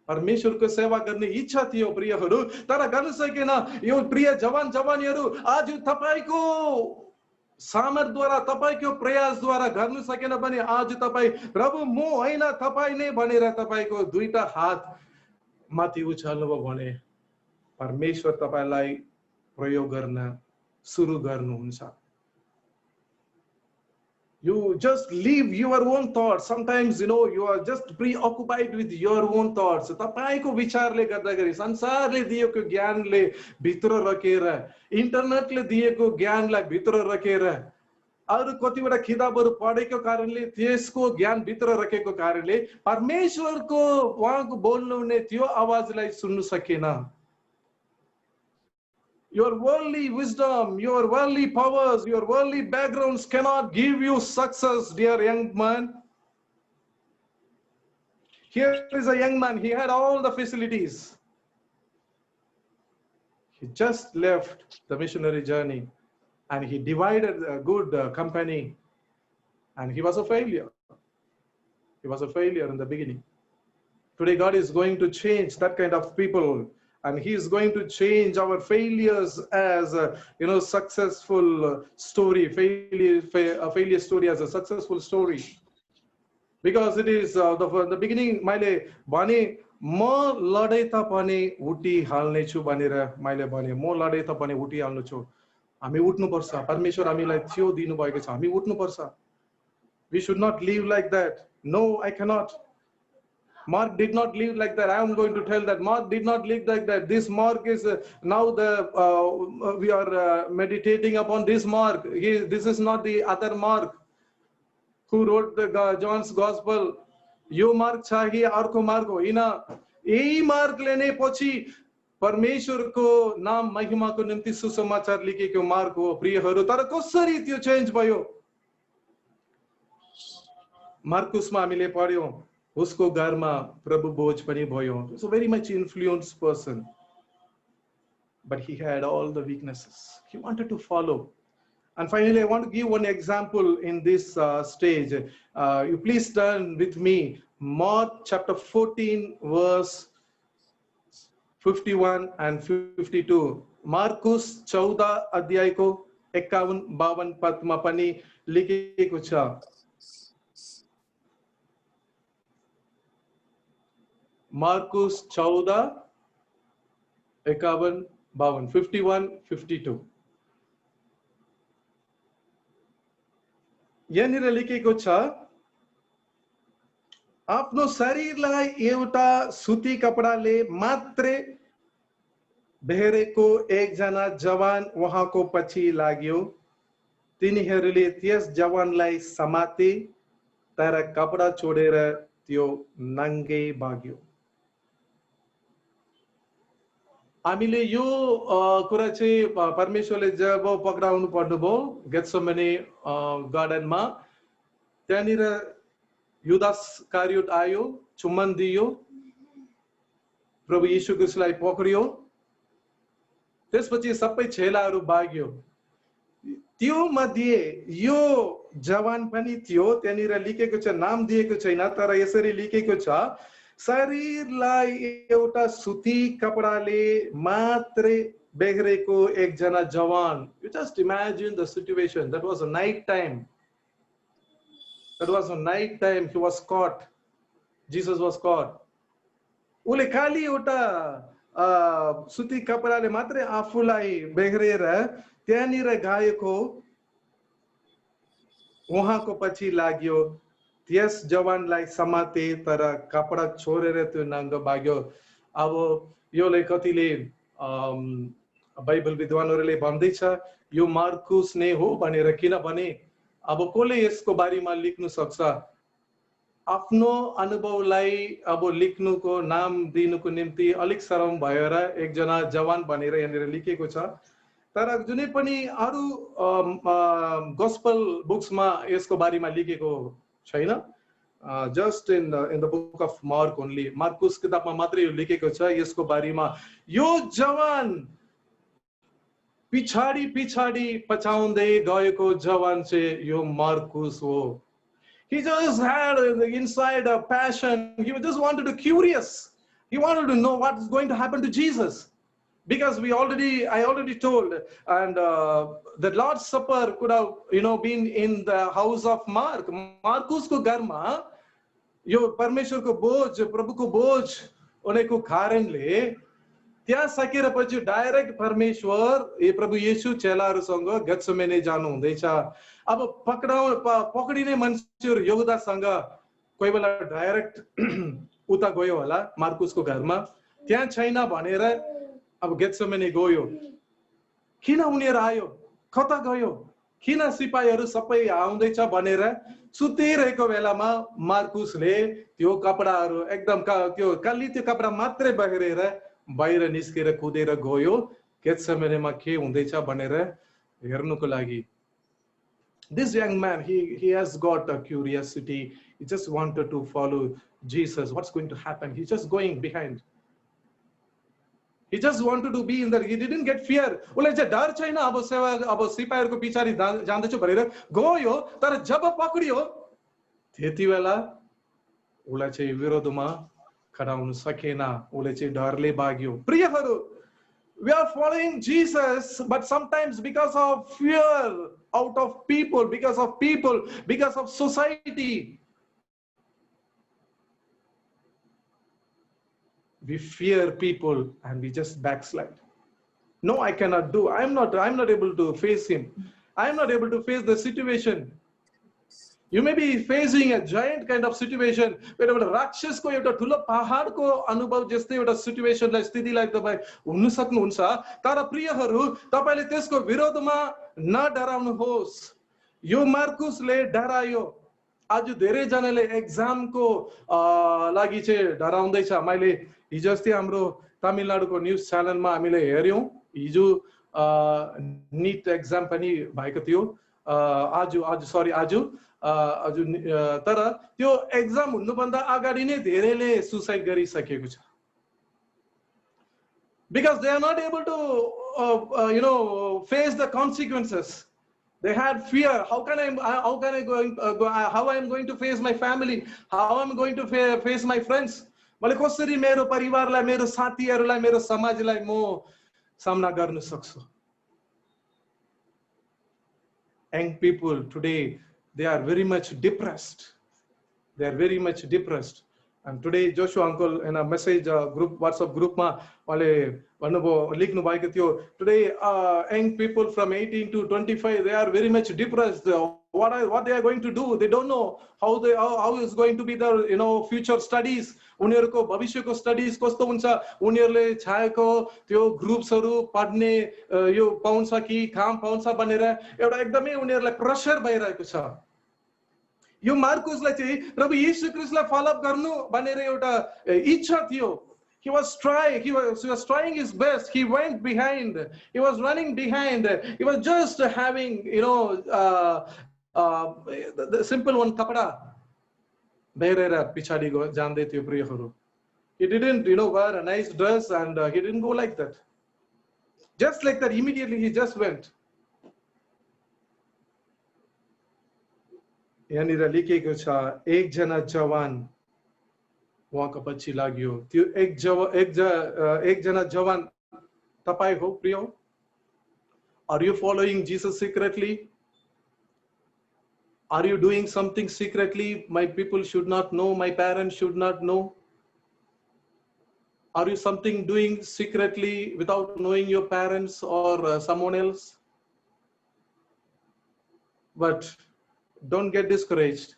परमेश्वरको सेवा गर्ने इच्छा थियो प्रियहरू, तर गर्न सकेन। यो प्रिय जवानीहरू, आज तपाईको सामर्थ्यद्वारा, तपाईको प्रयासद्वारा गर्न सकेन भने आज तपाई प्रभु म हैन तपाई नै भनेर तपाईको दुईटा हात माथि उचाल्नुभयो भने परमेश्वर तपाईलाई प्रयोग गर्न सुरु गर्नुहुन्छ। You just leave your own thoughts. Sometimes you are just preoccupied with your own thoughts. तपाईको विचारले गर्दाखेरि, संसारले दिएको ज्ञानले भित्र राखेर, इन्टरनेटले दिएको ज्ञानलाई भित्र राखेर, अरु कतिवटा किताबहरु पढेको कारणले त्यसको ज्ञान भित्र राखेको कारणले परमेश्वरको उहाँको बोल्नुहुने त्यो आवाजलाई सुन्न सकेन। Your worldly wisdom, your worldly powers, your worldly backgrounds cannot give you success, dear young man. Here is a young man, he had all the facilities. He just left the missionary journey and he divided a good company and he was a failure. He was a failure in the beginning. Today God is going to change that kind of people, and He is going to change our failures as a, successful story, a failure story as a successful story. Because it is the beginning, मैले भने म लडे तापनि उठी हाल्ने छु भनेर मैले भने म लडे तापनि उठी हाल्नु छु. हामी उठ्नु पर्छ. परमेश्वर हामीलाई थियो दिनु भएको छ. हामी उठ्नु पर्छ. We should not live like that. No, I cannot. Mark did not live like that. I am going to tell that Mark did not live like that. This Mark is now we are meditating upon this Mark. This is not the other Mark who wrote the John's Gospel. यो मार्ग छ कि अर्को मार्ग होइन. यही मार्गले नै पछि परमेश्वरको नाम महिमाको निम्ति सुसमाचार लेखेको मार्ग हो प्रियहरू. तर कसरी त्यो चेन्ज भयो? मार्कुसमा हामीले पढ्यौं, उसको घरमा प्रभु बोझ पनि भयो. He's a very much influenced person, but he had all the weaknesses. He wanted to follow. And finally, I want to give one example in this stage. You please turn with me, Mark chapter 14, verse 51 and 52. Markus 14 अध्यायको 51-52 पदमा पनि लेखेको छ. Markus 14, 51, 52, 51, 52. यहाँनिर लेखेको छ, आफ्नो शरीरलाई एउटा सुती कपडाले मात्रै बेहेरेको एकजना जवान उहाँको पछि लाग्यो. तिनीहरूले त्यस जवानलाई समाते, तर कपडा छोडेर त्यो नङ्गे भाग्यो. हामीले यो कुरा चाहिँ परमेश्वरले जब पक्राउनु पर्नुभयो गेत्सेमनी गार्डनमा, त्यहाँनिर युदास कारियोट आयो, चुम्बन दियो, प्रभु येशू क्रिस्टलाई पक्रियो. त्यसपछि सबै चेलाहरू भाग्यो. त्यो मध्ये यो जवान पनि थियो. त्यहाँनिर लेखेको छ, नाम दिएको छैन, तर यसरी लेखेको छ, शरीरलाई एउटा सुती कपडाले मात्रै बेहेरेको एकजना जवान. You just imagine the situation. That was a night time. That was a night time. He was caught. Jesus was caught. उसले खाली एउटा सुती कपडाले मात्रै आफूलाई बेहेरेर त्यहाँनिर गएको, उहाँको पछि लाग्यो. त्यस जवानलाई समाते, तर कपडा छोडेर त्यो नङ्गो भाग्यो. अब योले कतिले बाइबल विद्वानहरूले भन्दैछ यो मार्कुस नै हो भनेर. किनभने अब कसले यसको बारेमा लेख्न सक्छ? आफ्नो अनुभवलाई अब लेख्नुको, नाम दिनुको निम्ति अलिक शरम भएर एकजना जवान भनेर यहाँनिर लेखेको छ. तर जुनै पनि अरू गस्पल बुक्समा यसको बारेमा लेखेको छैन. Just in the book of Mark only. Marcus किताबमा मात्रै यो लेखेको छ यसको बारेमा. यो जवान पिछाडी पिछाडी पछाउँदै गएको जवान चाहिँ यो मार्कुस हो. He just had inside a passion. He just wanted to curious. He wanted to know what is going to happen to Jesus. Because I already told, and the Lord's Supper could have, been in the house of Mark. Marcus को घरमा यो परमेश्वर को बोझ, प्रभु को बोझ उनको कारणले त्यहाँ सकेर पछि डाइरेक्ट परमेश्वर ये प्रभु येशू चेलाहरूसँग गेत्सेमनी जानु हुँदैछ. अब पक्रिने मान्छेहरू यहुदासँग कोही बेला डाइरेक्ट उता गयो होला मार्कुसको घरमा. त्यहाँ छैन भनेर अब गेत्सेमनी गयो. किन उनीहरू आयो, कता गयो, किन सिपाहीहरू सबै आउँदैछ भनेर सुतिरहेको बेलामा मार्कुसले त्यो कपडाहरू एकदम त्यो खाली त्यो कपडा मात्रै बहेरेर बाहिर निस्केर कुदेर गयो गेत्सेमनीमा के हुँदैछ भनेर हेर्नुको लागि. This young man, he has got a curiosity. He just wanted to follow Jesus. What's going to happen? He's just going behind. He just wanted to be in there. He didn't get fear. उसले चाहिँ डर छैन अब सिपाहीहरूको पछाडि जाँदैछु भनेर गयो. तर जब पक्रियो त्यति बेला उसलाई चाहिँ विरोधमा खडा हुन सकेन, उसले चाहिँ डरले भाग्यो। प्रियहरू, we are following Jesus, but sometimes because of fear out of people, because of society, we fear people and we just backslide. No, I cannot do. I'm not able to face him. I'm not able to face the situation. You may be facing a giant kind of situation, where एउटा राक्षसको एउटा ठुलो पहाडको अनुभव जस्तै एउटा सिचुएसनलाई स्थितिलाई तपाई हुन सक्नुहुन्छ। तर प्रियहरू, तपाईले त्यसको विरोधमा नडराउनुहोस्। यो मार्कुसले डरायो। आज धेरै जनाले एक्जामको लागि चाहिँ डराउँदैछ। मैले हिजो अस्ति हाम्रो तमिलनाडुको न्यूज च्यानलमा हामीले हेर्यौं। हिजो नीट एक्जाम पनि भएको थियो। आज तर त्यो एक्जाम हुनुभन्दा अगाडि नै धेरैले सुसाइड गरिसकेको छ। Because they are not able to face the consequences. They had fear. How I am going to face my family? How I am going to face my friends? मैले कसरी मेरो परिवारलाई, मेरो साथीहरूलाई, मेरो समाजलाई म सामना गर्न सक्छु? Young people today, they are very much depressed. They are very much depressed. And today Joshua uncle in a message group, WhatsApp group ma wale lekhnu bhayeko थियो. Today young people from 18 to 25, they are very much depressed. What they are going to do? They don't know how is going to be their future studies. उनीहरुको भविष्यको studies कस्तो हुन्छ, उनीहरुले छाएको त्यो ग्रुप्सहरु पढ्ने यो पाउँछ कि काम पाउँछ भनेर एउटा एकदमै उनीहरुलाई प्रेसर भइरहेको छ। यो मार्कुसलाई चाहिँ प्रभु येशू ख्रीष्टलाई फलो अप गर्नु भनेर एउटा इच्छा थियो। He was trying his best. He went behind. He was running behind. He was just having the simple one kapda. He didn't wear a nice dress, and he didn't go like that. Just like that, immediately he just went. यहाँनिर लेखेको छ एकजना जवान उहाँको पछि लाग्यो। त्यो एकजना जवान तपाई हो प्रिय? Are you following Jesus secretly? Are you doing something secretly? My people should not know, my parents should not know. Are you doing secretly without knowing your parents or someone else? But don't get discouraged.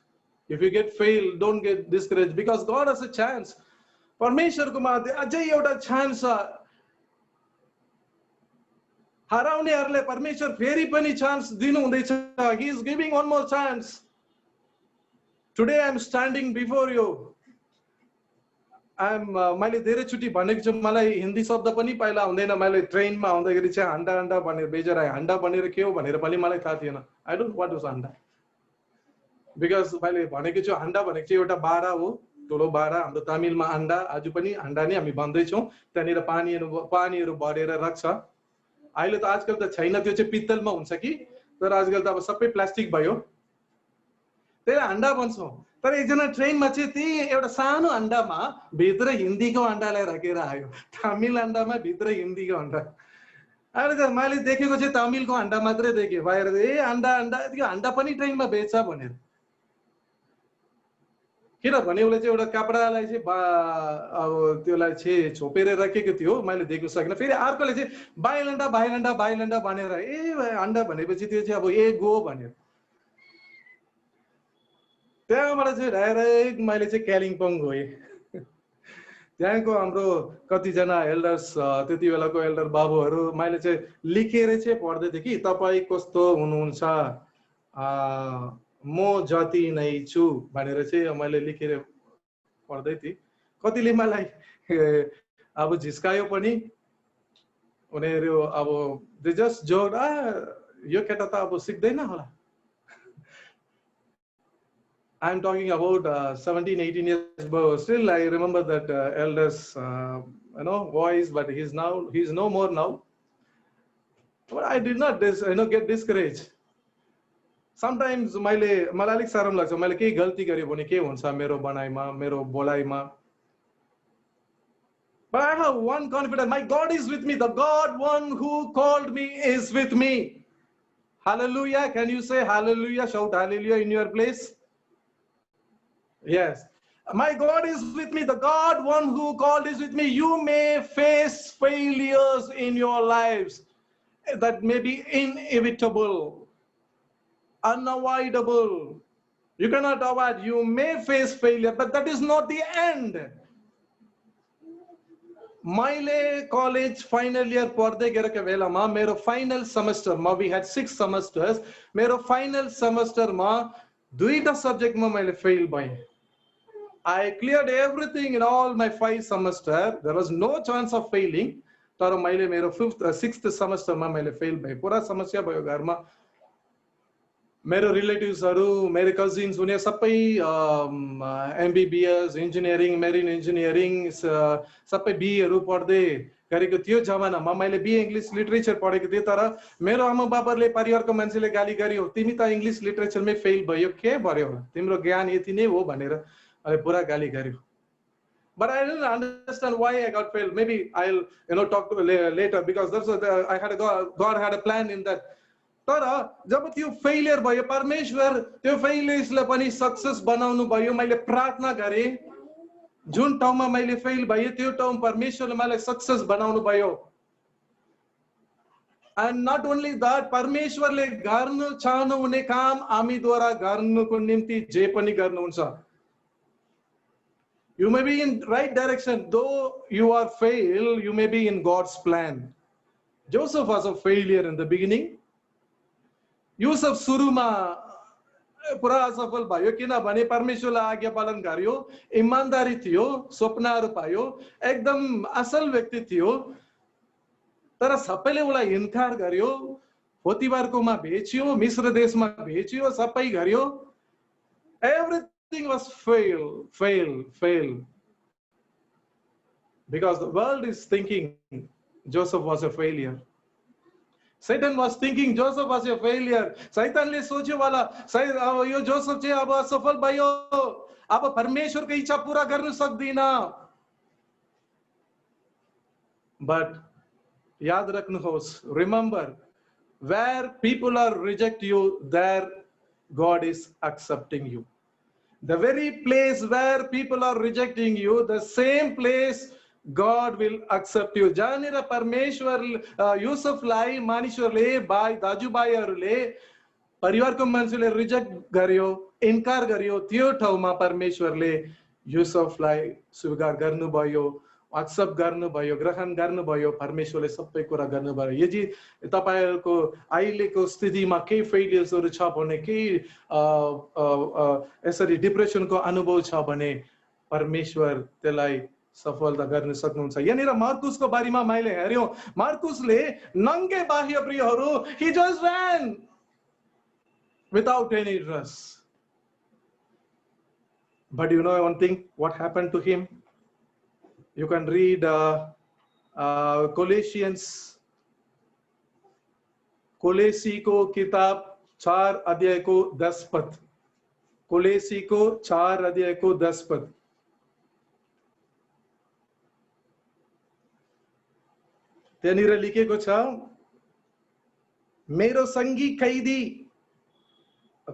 If you get failed, don't get discouraged, because God has a chance. परमेश्वरको मा अझै एउटा chance छ। हराउनेहरुलाई परमेश्वर फेरि पनि chance दिनु हुँदैछ। He is giving one more chance. Today I am standing before you. मैले धेरै चोटी भनेको छु, मलाई हिन्दी शब्द पनि पहिला हुँदैन। मैले ट्रेनमा आउँदाखेरि चाहिँ हन्डा हन्डा भनेर बेजरा हन्डा भनेर के हो भनेर पनि मलाई थाहा थिएन। I don't know what was handa. Because मैले भनेको छु हन्डा भनेको चाहिँ एउटा बारा हो, ठुलो बारा। हाम्रो तमिलमा हन्डा, आज पनि हन्डा नै हामी भन्दै छौं। त्यहाँनिर पानीहरु भरेर राख्छ। अहिले त आजकल त छैन, त्यो चाहिँ पित्तलमा हुन्छ कि, तर आजकल त अब सबै प्लास्टिक भयो। त्यसले हन्डा भन्छौं। तर एकजना ट्रेनमा चाहिँ त्यही एउटा सानो हन्डामा भित्र हिन्दीको हन्डालाई राखेर आयो। तमिल हन्डामा भित्र हिन्दीको हन्डा। अहिले त मैले देखेको चाहिँ तमिलको हन्डा मात्रै देखे। बाहिर हन्डा त्यो हन्डा पनि ट्रेनमा बेच्छ भनेर। किनभने उसले चाहिँ एउटा कपडालाई चाहिँ अब त्यसलाई चाहिँ छोपेर राखेको थियो, मैले देख्न सकिनँ। फेरि अर्कोले चाहिँ बाइलन्डा भनेर हन्डा भनेपछि त्यो चाहिँ अब गो भनेर। त्यहाँबाट चाहिँ डाइरेक्ट मैले चाहिँ कालिम्पोङ गएँ। त्यहाँको हाम्रो कतिजना एल्डर्स, त्यति बेलाको एल्डर बाबुहरू मैले चाहिँ लेखेर चाहिँ पढ्दै थिएँ कि तपाईँ कस्तो हुनुहुन्छ, म जति नै छु भनेर चाहिँ मैले लेखेर पढ्दै थिएँ। कतिले मलाई अब झिस्कायो पनि। उनीहरू अब दे जस्ट जोक, यो केटा त अब सिक्दैन होला। I am talking about 17, 18 years ago. Still, I remember that elders, voice, but he's no more now. But I did not, get discouraged. Sometimes मलाई अलिक साह्रो लाग्छ। मैले केही गल्ती गरेँ भने के हुन्छ मेरो बनाइमा, मेरो बोलाइमा। But I have one confidence. My God is with me. The God, one who called me, is with me. Hallelujah. Can you say hallelujah? Shout hallelujah in your place. Yes. My God is with me. The God, one who called, is with me. You may face failures in your lives that may be inevitable, unavoidable. You cannot avoid. You may face failure, but that is not the end. मैले college final year पढ्दै गरेको बेलामा मेरो final सेमेस्टरमा we had 6 semesters मेरो final सेमेस्टरमा दुईटा सब्जेक्टमा मैले fail भएँ. I cleared everything in all my 5 semester. There was no chance of failing. तर मैले मेरो 5th 6th सेमेस्टरमा मैले फेल भएँ. पुरा समस्या भयो घरमा. मेरो रिलेटिभ्सहरु मेरो कजिन्स उनी सबै एमबीबीएस इन्जिनियरिङ मेरिन इन्जिनियरिङ सबै बीएहरु पढ्दै गरेको थियो जमानामा मैले बीए इंग्लिश लिटरेचर पढेको थिए तर मेरो आमा बाबाले परिवारको मान्छेले गाली गर्यो तिमी त इंग्लिश लिटरेचरमै फेल भयो के भर्यो तिम्रो ज्ञान यति नै हो भनेर अहिले पुरा गाली गर्यो. But I didn't understand why I got failed. Maybe I'll talk to later because that's what I had God had a plan in that. तर जब त्यो फेलियर भयो परमेश्वर त्यो फेलियर्सलाई पनि सक्सेस बनाउनु भयो. मैले प्रार्थना गरे जुन ठाउँमा मैले फेल भए त्यो ठाउँ परमेश्वरले मलाई सक्सेस बनाउनु भयो. And not only that, परमेश्वरले गर्न चाहनु हुने काम हामीद्वारा गर्नुको निम्ति जे पनि गर्नुहुन्छ. You may be in right direction, though you are failed, you may be in God's plan. Joseph was a failure in the beginning. युसुफ सुरुमा पुरा असफल भयो किनभने परमेश्वरले आज्ञा पालन गर्यो इमानदारी थियो स्वप्नहरु पायो एकदम असल व्यक्ति थियो तर सबैले उलाई इन्कार गर्यो पोतिबारकोमा बेच्यो मिस्र देशमा बेच्यो सबै गर्यो. Everything was fail because the world is thinking Joseph was a failure. Satan was thinking Joseph was a failure. शैतानले सोच्यो वाला सायद अब यो जोसेफ चाहिँ अब असफल भयो अब परमेश्वरको इच्छा पूरा गर्न सक्दिन. But याद राख्नुहोस्, remember, where people are reject you, there God is accepting you. The very place where people are rejecting you, the same place God will accept you. जानेर परमेश्वर युसुफलाई मानिसहरूले भाइ दाजुभाइहरूले परिवारको मान्छेले रिजेक्ट गर्यो इन्कार गर्यो त्यो ठाउँमा परमेश्वरले युसुफलाई स्वीकार गर्नुभयो एक्सेप्ट गर्नुभयो ग्रहण गर्नुभयो. परमेश्वरले सबै कुरा गर्नुभयो. यदि तपाईहरुको अहिलेको स्थितिमा केही फेलियर्सहरु छ भने केही यसरी डिप्रेसनको अनुभव छ भने परमेश्वर त्यसलाई सफलता गर्न सक्नुहुन्छ. यहाँनिर मार्कुसको बारेमा मैले हेर्यो मार्कुसले नङ्गे बाह्य प्रियहरू he just ran without any dress. But you know one thing what happened to him? You can read Colossians कोलेसीको किताब 4 अध्यायको 10 पद. कोलेसीको 4 अध्यायको 10 पद. त्यहाँनिर लेखेको छ मेरो संगी कैदी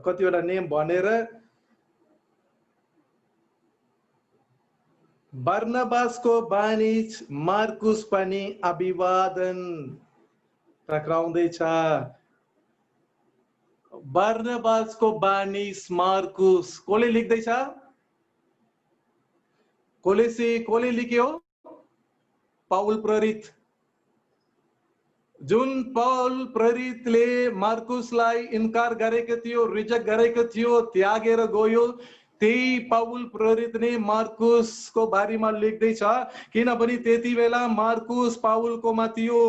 कतिवटा नेम भनेर बर्नबासको बानिज मार्कुस पनि अभिवादन टक्राउँदैछ. बर्नबासको बानिज मार्कुस कोले लेख्दैछ? कोले लेख्यो पाउल प्रेरित. जुन पाउल प्रेरितले मार्कुसलाई इन्कार गरेको थियो रिजेक्ट गरेको थियो त्यागेर गयो त्यही पाउल प्रेरितले मार्कुसको बारेमा लेख्दैछ किनभने त्यति बेला मार्कुस पाउलकोमा थियो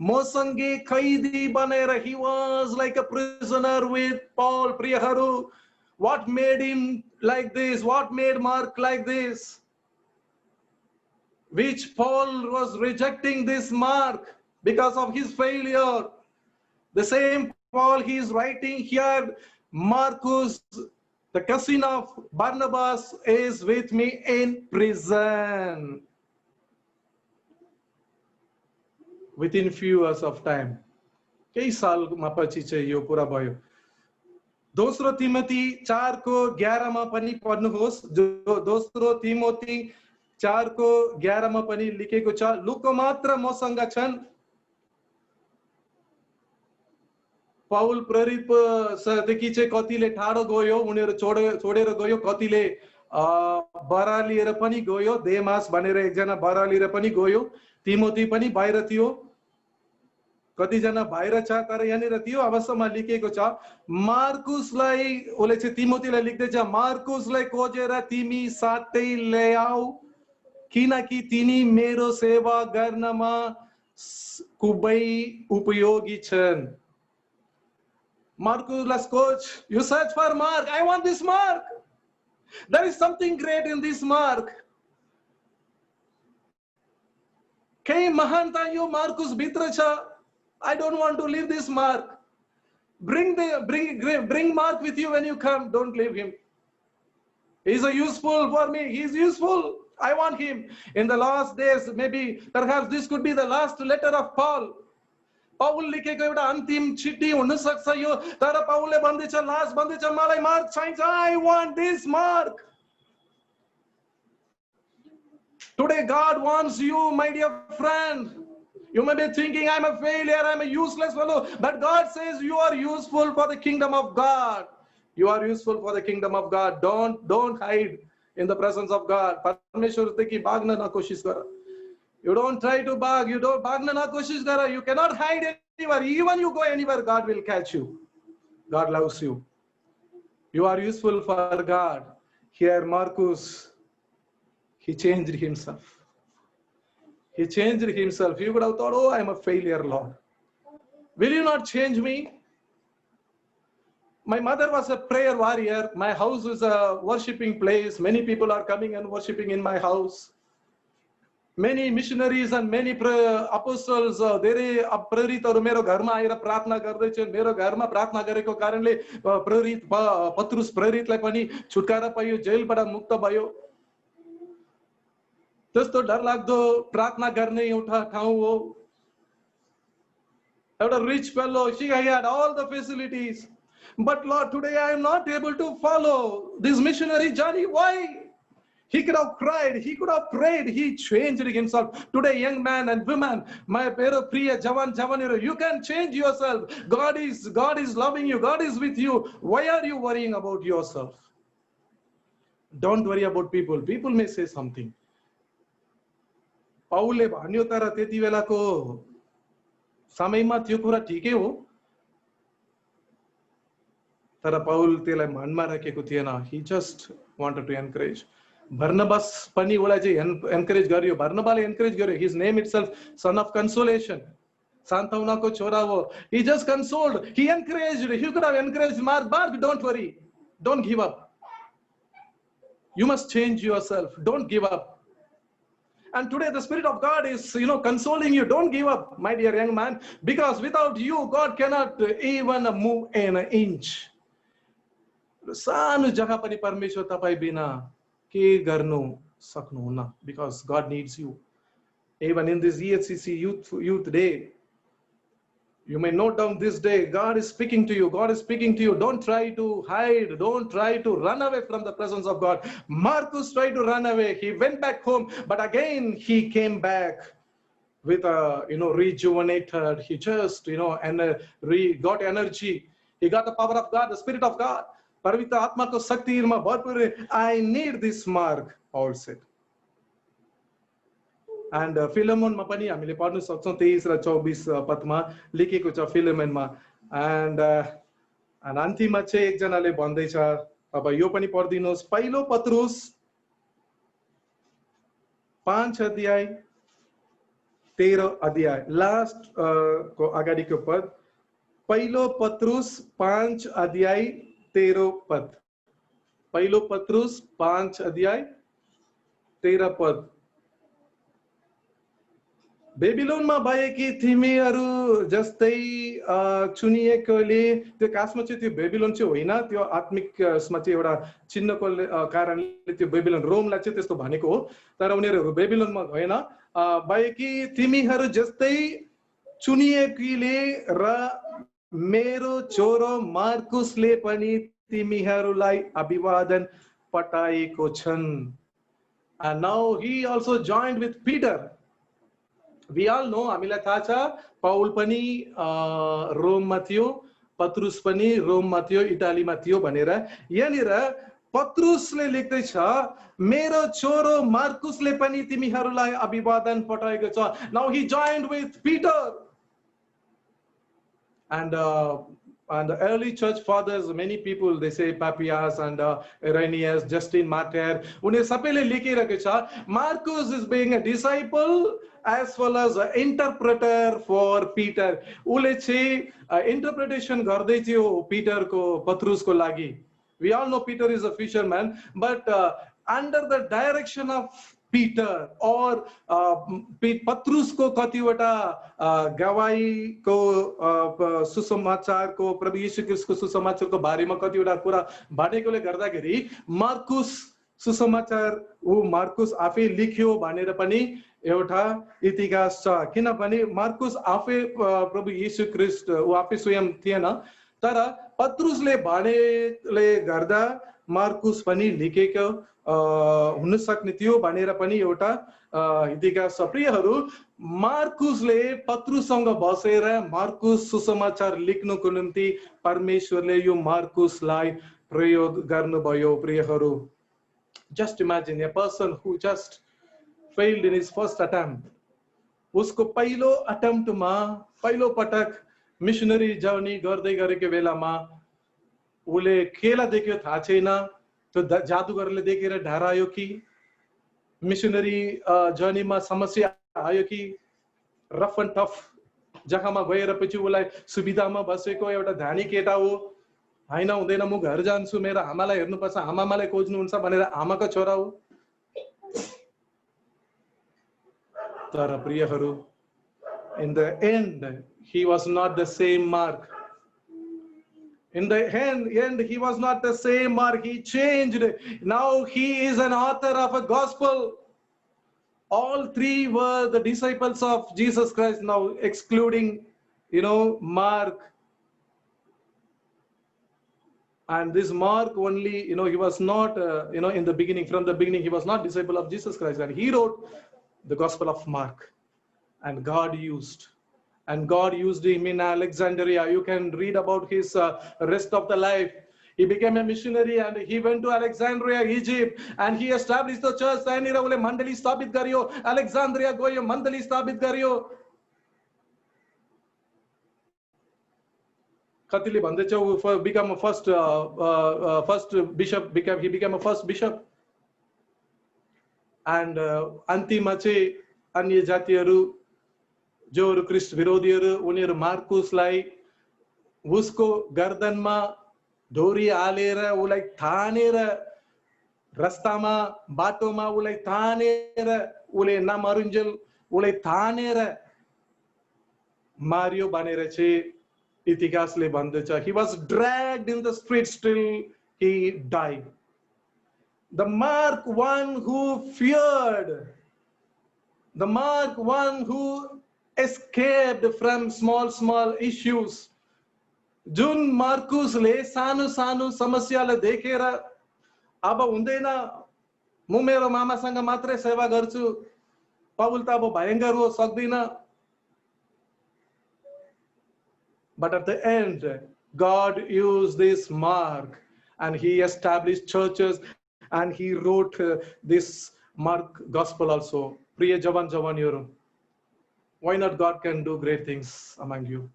मसँगै कैदी बनेर he was like a prisoner with Paul. प्रियहरू, what made him like this? What made Mark like this? Which Paul was rejecting this Mark because of his failure. The same Paul he is writing here, Marcus, the cousin of Barnabas, is with me in prison. within few years of time. केही सालमा पछि चाहिँ यो पूरा भयो. दोस्रो तिमोथी 4:11 मा पनि पढ्नुहोस्. दोस्रो तिमोथी 4:11 मा पनि लेखेको छ, लुक मात्र मसँग छन्. पाउल प्रेरित देखि चाहिँ कतिले ठाडो गयो, उनीहरू छोडेर गयो, कतिले बरालिएर पनि गयो. देमास भनेर एकजना बरालिएर पनि गयो. तिमोथी पनि बाहिर थियो. कतिजना बाहिर छ, तर यहाँनिर त्यो अवस्थामा लेखेको छ, मार्कुसलाई, उसले चाहिँ तिमोथीलाई लेख्दैछ, मार्कुसलाई खोजेर तिमी साथै ल्याऊ, किनकि तिनी मेरो सेवा गर्नमा खुबै उपयोगी छन्. Marcus coach, you search for Mark. I want this Mark. There is something great in this Mark. Kay mahanta yo Marcus भित्र छ. I don't want to leave this Mark. Bring Mark with you when you come. Don't leave him. He's useful for me. He's useful. I want him. In the last days, maybe perhaps this could be the last letter of Paul. पाउल लेखेको एउटा अन्तिम चिठी हुन सक्छ यो, तर पाउलले भन्दैछ, last भन्दैछ, मलाई मार्क चाहिन्छ. I want this Mark. Today God wants you, my dear friend. You may be thinking, I'm a failure, I'm a useless fellow, but God says you are useful for the kingdom of God. You are useful for the kingdom of God. Don't hide in the presence of God. परमेश्वरदेखि भाग्न नकोसिस गर. You don't try to bag. You don't भाग्न नकोसिस गर. You cannot hide anywhere. Even you go anywhere, God will catch you. God loves you. You are useful for God. Here, Marcus, he changed himself. He changed himself. He would have thought, oh, I'm a failure, Lord. Will you not change me? My mother was a prayer warrior. My house is a worshiping place. Many people are coming and worshiping in my house. Many missionaries and many apostles, धेरै प्रेरितहरू मेरो घरमा आएर प्रार्थना गर्दैछन्. मेरो घरमा प्रार्थना गरेको कारणले पत्रुस प्रेरितलाई पनि छुटकारा पायो, जेलबाट मुक्त भयो. त्यस्तो डरलाग्दो प्रार्थना गर्ने एउटा ठाउँ हो. एउटा rich fellow, she had all the facilities. But Lord, today I am not able to follow this missionary journey. Why? He could have cried, he could have prayed, he changed himself. Today, young man and woman, my priya javan, you can change yourself. God is loving you, God is with you. Why are you worrying about yourself? Don't worry about people. People may say something. पाउलले भन्यो तर त्यति बेलाको समयमा त्यो कुरा ठिकै हो, तर पाउल त्यसलाई मनमा राखेको थिएन. He just wanted to encourage. Barnabas पनि उसलाई चाहिँ encourage गर्यो. Barnabasले encourage गर्यो. His name itself, son of consolation. सान्तवनाको छोरा हो. He just consoled. He encouraged. He could have encouraged Mark, don't worry. Don't give up. You must change yourself. Don't give up. And today the Spirit of God is, consoling you. Don't give up, my dear young man, because without you, God cannot even move an inch. सानो जग्गा पनि परमेश्वर तपाईं बिना के गर्नु सक्नुहुन्न, because God needs you. Even in this EHCC youth day, you may note down this day, God is speaking to you. God is speaking to you. Don't try to hide. Don't try to run away from the presence of God. Marcus tried to run away. He went back home, but again he came back with rejuvenated. He just, got energy. He got the power of God, the Spirit of God. Pavitra Atma ko sakti irma bharpur. I need this Mark, Paul said. And Philemon ma pani हामीले पढ्न सक्छौं 23 र 24 पदमा लेखेको छ फिलेमनमा. And अन्तिममा चाहिँ एकजनाले भन्दैछ, अब यो पनि पढिदिनुहोस्. पहिलो पत्रुस 5 अध्याय 13 अध्याय, लास्ट को अगाडिको पद. पहिलो पत्रुस 5 अध्याय 13 पद. पहिलो पत्रुस 5 अध्याय 13 पद. बेबिलोनमा भएकी तिमीहरू जस्तै चुनिएकोले, त्यो खासमा चाहिँ त्यो बेबिलोन चाहिँ होइन, त्यो आत्मिकमा चाहिँ एउटा चिन्हको कारणले त्यो बेबिलोन रोमलाई चाहिँ त्यस्तो भनेको हो, तर उनीहरू बेबिलोनमा भएन. भएकी तिमीहरू जस्तै चुनिएकीले र मेरो छोरो मार्कुसले पनि तिमीहरूलाई अभिवादन पठाएको छन्. And now he also joined with Peter. We all know, हामीलाई थाहा छ, पाउल पनि रोममा थियो, पत्रुस पनि रोममा थियो, इटालीमा थियो भनेर. यहाँनिर पत्रुसले लेख्दैछ, मेरो छोरो मार्कुसले पनि तिमीहरूलाई अभिवादन पठाएको छ. Now he joined with Peter. And the early church fathers, many people, they say Papias and Irenaeus, Justin Martyr, उन्हें सबैले लेखिरहेको छ, Marcus is being a disciple as well as an interpreter for Peter. उसले चाहिँ interpretation गर्दै थियो Peterको, पत्रुसको लागि. We all know Peter is a fisherman, but under the direction of Peter or पत्रुसको कतिवटा गवाईको सुसमाचारको प्रभु येशू ख्रीष्टको सुसमाचारको बारेमा कतिवटा कुरा भनेकोले गर्दाखेरि मार्कुस सुसमाचार मार्कुस आफै लेख्यो भनेर पनि एउटा इतिहास छ. किनभने मार्कुस आफै प्रभु येशू ख्रीष्ट आफै स्वयं थिएन, तर पत्रुसले भनेले गर्दा मार्कुस पनि लेखेको हुन सक्ने थियो भनेर पनि एउटा इतिहास छ. प्रियहरू, मार्कुसले पत्रुससँग बसेर मार्कुस सुसमाचार लेख्नको निम्ति परमेश्वरले यो मार्कुसलाई प्रयोग गर्नुभयो. प्रियहरू, just imagine a person who just failed in his first attempt. उसको पहिलो अटेम्प्टमा पहिलो पटक मिशनरी जर्नी गर्दै गरेको बेलामा उसले केला देख्यो थाहा छैन, त्यो जादुगरले देखेर डरायो कि मिशनरी जर्नीमा समस्या आयो कि रफ एन्ड टफ जग्गामा गएर पछि उसलाई सुविधामा बसेको एउटा धानी केटा हो, हैन हुँदैन म घर जान्छु, मेरो आमालाई हेर्नुपर्छ, आमालाई खोज्नुहुन्छ भनेर आमाको छोरा हो. तर प्रियहरू, in the end he was not the same Mark. In the end, he was not the same Mark. He changed. Now he is an author of a gospel. All three were the disciples of Jesus Christ, now excluding, Mark. And this Mark only, he was not, in the beginning, from the beginning, he was not disciple of Jesus Christ. And he wrote the gospel of Mark. And God used him in Alexandria. You can read about his rest of the life. He became a missionary and he went to Alexandria, Egypt, and he established the church. त्यहाँनिर उसले मण्डली स्थापित गर्यो, Alexandria गयो, मण्डली स्थापित गर्यो. कतिले भन्दछ become a first bishop, he became a first bishop. And अन्तिममा चाहिँ अन्य जातिहरू जोहरू ख्रीष्ट विरोधीहरू उनीहरू मार्कुसलाई उसको गर्दनमा डोरी हालेर उसलाई थानेर रस्तामा बाटोमा उसलाई थानेर उसले नमरुन्जेल उसलाई थानेर मारियो भनेर चाहिँ इतिहासले भन्दछ. He was dragged in the streets till he died. The Mark one who feared, the Mark one who escaped from small issues. जुन मार्कुसले सानो सानो समस्यालाई देखेर अब हुँदैन, म मेरो मामासँग मात्रै सेवा गर्छु, पाउल त अब भयंकर हो, सक्दिन. But at the end, God used this Mark and he established churches and he wrote this Mark gospel also. प्रिय जवान जवानीहरू, why not God can do great things among you?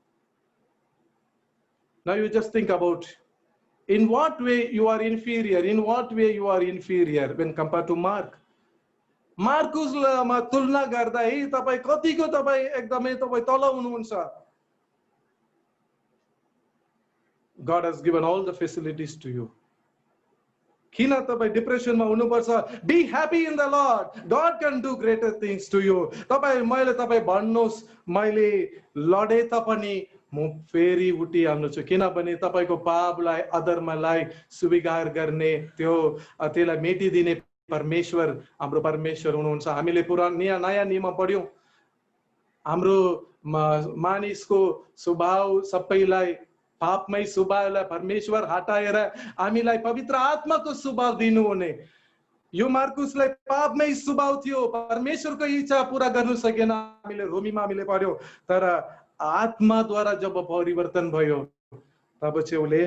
Now you just think about in what way you are inferior, when compared to Mark. मार्कुसमा तुलना गर्दा है तपाई कतिको तपाई एकदमै तपाई तल हुनुहुन्छ. God has given all the facilities to you. किन तपाई डिप्रेसनमा हुनुपर्छ? Be happy in the Lord. God can do greater things to you. मैले तपाई भन्नुहोस्, मैले लडे तापनि म फेरि उठिहाल्नु छु. किनभने तपाईको पापलाई, अधर्मलाई स्वीकार गर्ने त्यसलाई मेटिदिने परमेश्वर हाम्रो परमेश्वर हुनुहुन्छ. हामीले पुरानो नयाँ नियममा पढ्यौं, हाम्रो मानिसको स्वभाव सबैलाई पापमै स्वभावलाई परमेश्वर हटाएर हामीलाई पवित्र आत्माको स्वभाव दिनुहुने। यो मार्कुसलाई पापमै स्वभाव थियो, परमेश्वरको इच्छा पूरा गर्न सकेन। हामीले रोमीमा हामीले पढ्यो, तर आत्माद्वारा जब परिवर्तन भयो तब चाहिँ उसले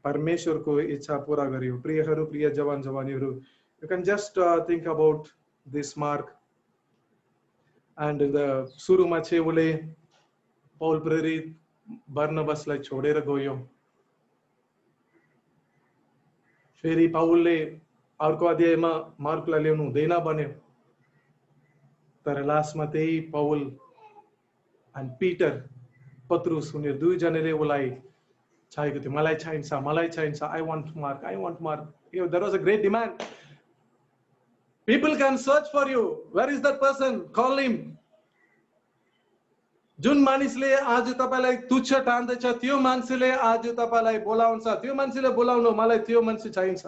परमेश्वरको इच्छा पूरा गर्यो। प्रियहरू, प्रिय जवान जवानीहरू, you can just think about this Mark. And the सुरुमा चाहिँ उसले पौल प्रेरित बर्नबासलाई छोडेर गयो। फेरि पौलले अर्को अध्यायमा मार्कलाई ल्याउनु हुँदैन भन्यो, तर लास्टमा त्यही पौल एन्ड पिटर, पत्रुस, उनीहरू दुईजनाले उसलाई चाहिएको थियो। मलाई चाहिन्छ, I want Mark. There was a great demand. People can search for you. Where is that person? Call him. जुन मानिसले आज तपाईलाई तुच्छ ठान्दैछ त्यो मान्छेले आज तपाईलाई बोलाउँछ। त्यो मान्छेले बोलाउनु, मलाई त्यो मान्छे चाहिन्छ।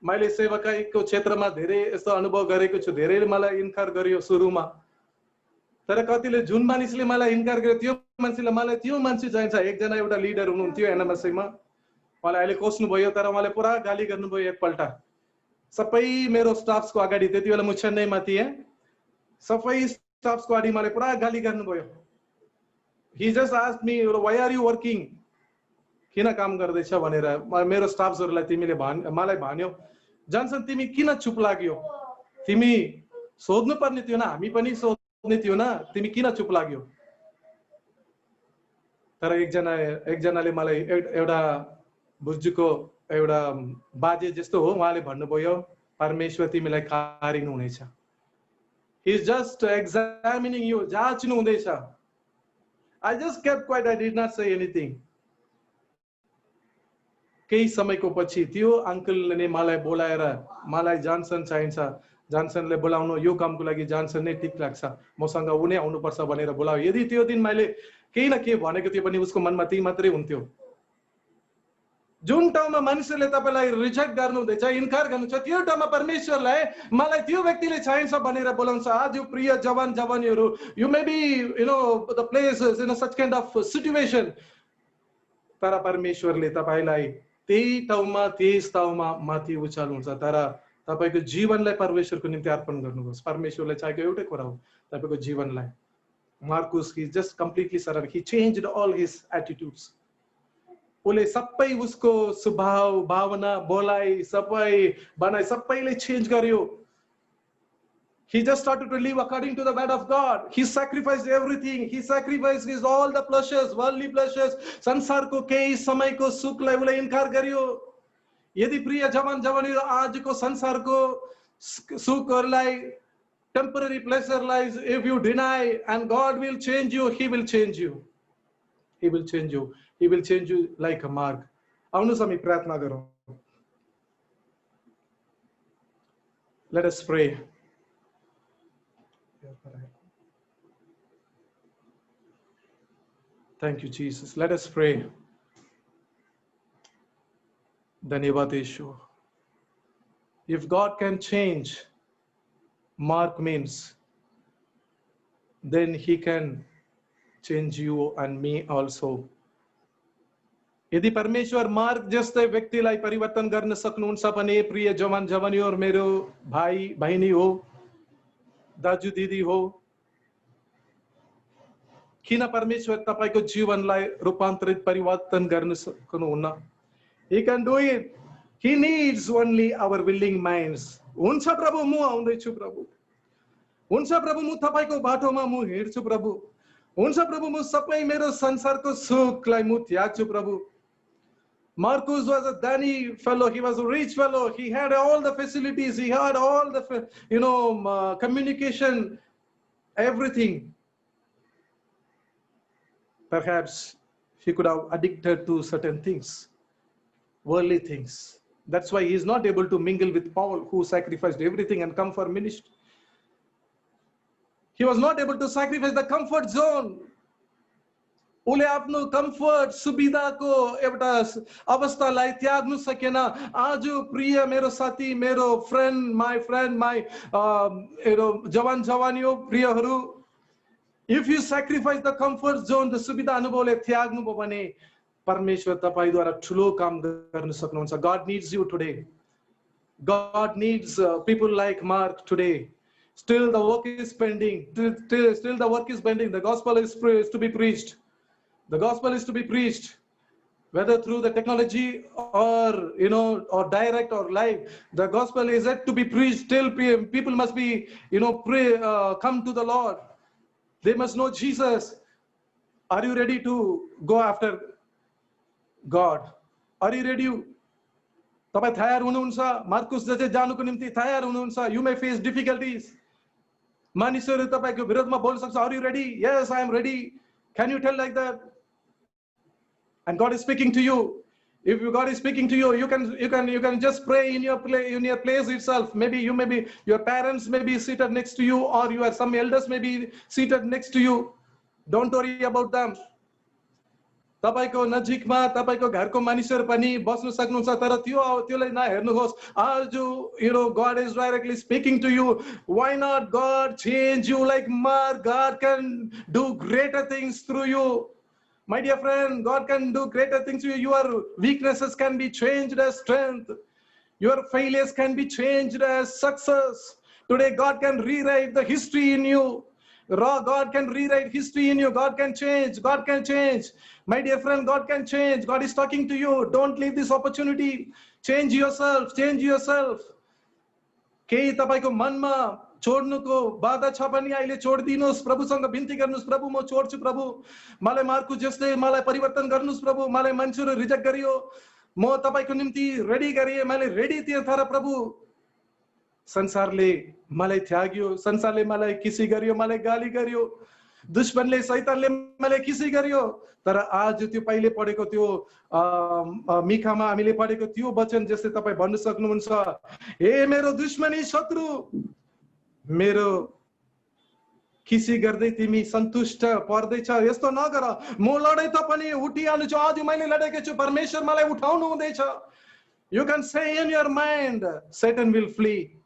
मैले सेवकाईको क्षेत्रमा धेरै यस्तो अनुभव गरेको छु। धेरैले मलाई इन्कार गर्यो सुरुमा, तर कतिले जुन मानिसले मलाई इन्कार गर्यो त्यो मान्छेले मलाई त्यो मान्छे चाहिन्छ। एकजना एउटा लिडर हुनुहुन्थ्यो एनएमएसमा, मलाई अहिले कोस्नु भयो, तर उहाँले पुरा गाली गर्नुभयो एकपल्ट। सबै मेरो स्टाफ्सको अगाडि, त्यति बेला म चेन्नईमा थिएँ, सबै स्टाफ्सको अगाडि मलाई पुरा गाली गर्नुभयो। He just asked me, why are you working? किन काम गर्दैछ भनेर मेरो स्टाफ्सहरुलाई तिमीले मलाई भन्यो, जन्सन तिमी किन चुप लाग्यो? तिमी सोध्नु पर्ने थियो ना, हामी पनि सोध्ने थियो ना, तिमी किन चुप लाग्यो? तर एकजनाले मलाई एउटा बुझ्जुको एउटा बाजे जस्तो हो, उहाँले भन्नुभयो परमेश्वर तिमीलाई कारिनु हुनेछ। He is just examining you, जाँच्नु हुँदैछ। I just kept quiet, I did not say anything. केही समयको पछि त्यो अंकलले मलाई बोलाएर, मलाई जानसन चाहिन्छ, जानसनले बोलाउनु, यो कामको लागि जानसन नै ठीक लाग्छ, मसँग उ नै आउनु पर्छ भनेर बोलायो। यदि त्यो दिन मैले केही न केही भनेको थियो पनि उसको मनमा त्यही मात्रै हुन्थ्यो। जुन ठाउँमा मानिसले तपाईलाई रिजेक्ट गर्नुहुँदैछ, इन्कार गर्नुहुन्छ, त्यो ठाउँमा परमेश्वरलाई मलाई त्यो व्यक्तिले चाहिन्छ भनेर बोलाउँछ। आज प्रिय जवान जवानीहरू, you may be the places in a such kind of situation, तर परमेश्वरले तपाईलाई त्यही ठाउँमा माथि उचाल्नुहुन्छ। तर तपाईको जीवनलाई परमेश्वरको निम्ति अर्पण गर्नुहोस्। परमेश्वरलाई चाहिएको एउटै कुरा हो, तपाईको जीवनलाई। Marcus, he just completely surrendered. He changed all his attitudes. उसले सबै उसको स्वभाव, भावना, बोलाइ, सबै बनाइ सबैले चेन्ज गर्यो। He just started to live according to the word of God. He sacrificed everything. He sacrificed his all the pleasures, worldly pleasures. संसारको केही समयको सुखलाई उसले इन्कार गर्यो। यदि प्रिय जवान जवानीहरू आजको संसारको सुखहरूलाई, temporary pleasureलाई if you deny, and God will change you, he will change you. He will change you. He will change you like a Mark. आउनुस् हामी प्रार्थना गरौँ। Let us pray. Thank you, Jesus. Let us pray. धन्यवाद यीशु। If God can change Mark means, then he can change you and me also. यदि परमेश्वर मार्ग जस्तै व्यक्तिलाई परिवर्तन गर्न सक्नुहुन्छ भने प्रिय जवान जवानीहरू, मेरो भाइ बहिनी हो, दाजु दिदी हो, किन परमेश्वर तपाईको जीवनलाई रूपान्तरित परिवर्तन गर्न सक्नुहुन्न? He can do it. He needs only our willing minds. हुन्छ प्रभु, म आउँदैछु प्रभु। हुन्छ प्रभु, म तपाईको बाटोमा म हिँड्छु प्रभु। हुन्छ प्रभु, म सबै मेरो संसारको सुखलाई म त्याग्छु प्रभु। Marcus was a Dani fellow. He was a rich fellow. He had all the facilities. He had all the, communication, everything. Perhaps he could have addicted to certain things, worldly things. That's why he is not able to mingle with Paul, who sacrificed everything and come for ministry. He was not able to sacrifice the comfort zone. उले आफ्नो comfort सुविधाको एउटा अवस्थालाई त्याग्नु सकेन। आज प्रिय मेरो साथी, मेरो फ्रेन्ड, माई जवान जवानीहरू, प्रियहरू, If you sacrifice the comfort zone, the सुविधा अनुभवले त्याग्नु भयो भने परमेश्वर तपाईद्वारा ठुलो काम गर्न सक्नुहुन्छ. God needs you today. God needs people like Mark today. Still the work is pending. Still the work is pending. The gospel is to be preached. The gospel is to be preached. Whether through the technology or or direct or live, the gospel is yet to be preached. Still people must be pray, come to the Lord. They must know Jesus. Are you ready to go after God? Are you ready? तपाईं तयार हुनुहुन्छ मार्कुस जस्तै जानुको निम्ति तयार हुनुहुन्छ? You may face difficulties. मानिसहरू तपाईको विरोधमा बोल्न सक्छ. Are you ready? Yes, I am ready. Can you tell like that? And God is speaking to you. If God is speaking to you, you can just pray in your place itself. Maybe your parents may be seated next to you, or some elders may be seated next to you. Don't worry about them. तपाईको नजिकमा तपाईको घरको मानिसहरु पनि बस्न सक्नुहुन्छ, तर त्योलाई नहेर्नुहोस्. आज God is directly speaking to you. Why not God change you like Mark? God can do greater things through you. My dear friend, God can do greater things to you. Your weaknesses can be changed as strength. Your failures can be changed as success. Today God can rewrite the history in you. God can rewrite history in you. God can change. God can change. My dear friend, God can change. God is talking to you. Don't leave this opportunity. Change yourself. Change yourself. केही तपाईको मनमा छोड्नुको बाधा छ भने अहिले छोड्दिनुस्. प्रभुसँग बिन्ती गर्नुस्, प्रभु म छोड्छु प्रभु. मलाई मार्कुस जस्तै मलाई परिवर्तन गर्नुस् प्रभु. मलाई मान्छेहरु रिजेक्ट गरियो, म तपाईको निम्ति रेडी गरिए. मैले रेडी थिए, तर प्रभु संसारले मलाई त्याग्यो, संसारले मलाई किसी गरियो, मलाई गाली गरियो, दुश्मनले शैतानले मलाई किसी गरियो. तर आज त्यो पहिले पढेको त्यो मिखामा हामीले पढेको त्यो वचन जस्तै तपाई भन्न सक्नुहुन्छ, हे मेरो दुश्मनी शत्रु, मेरो किसी गर्दै तिमी सन्तुष्ट पर्दैछ, यस्तो नगर. म लडै त पनि उठिहाल्छु. आज मैले लडेको छु, परमेश्वर मलाई उठाउनु हुँदैछ. You can say in your mind, Satan will flee.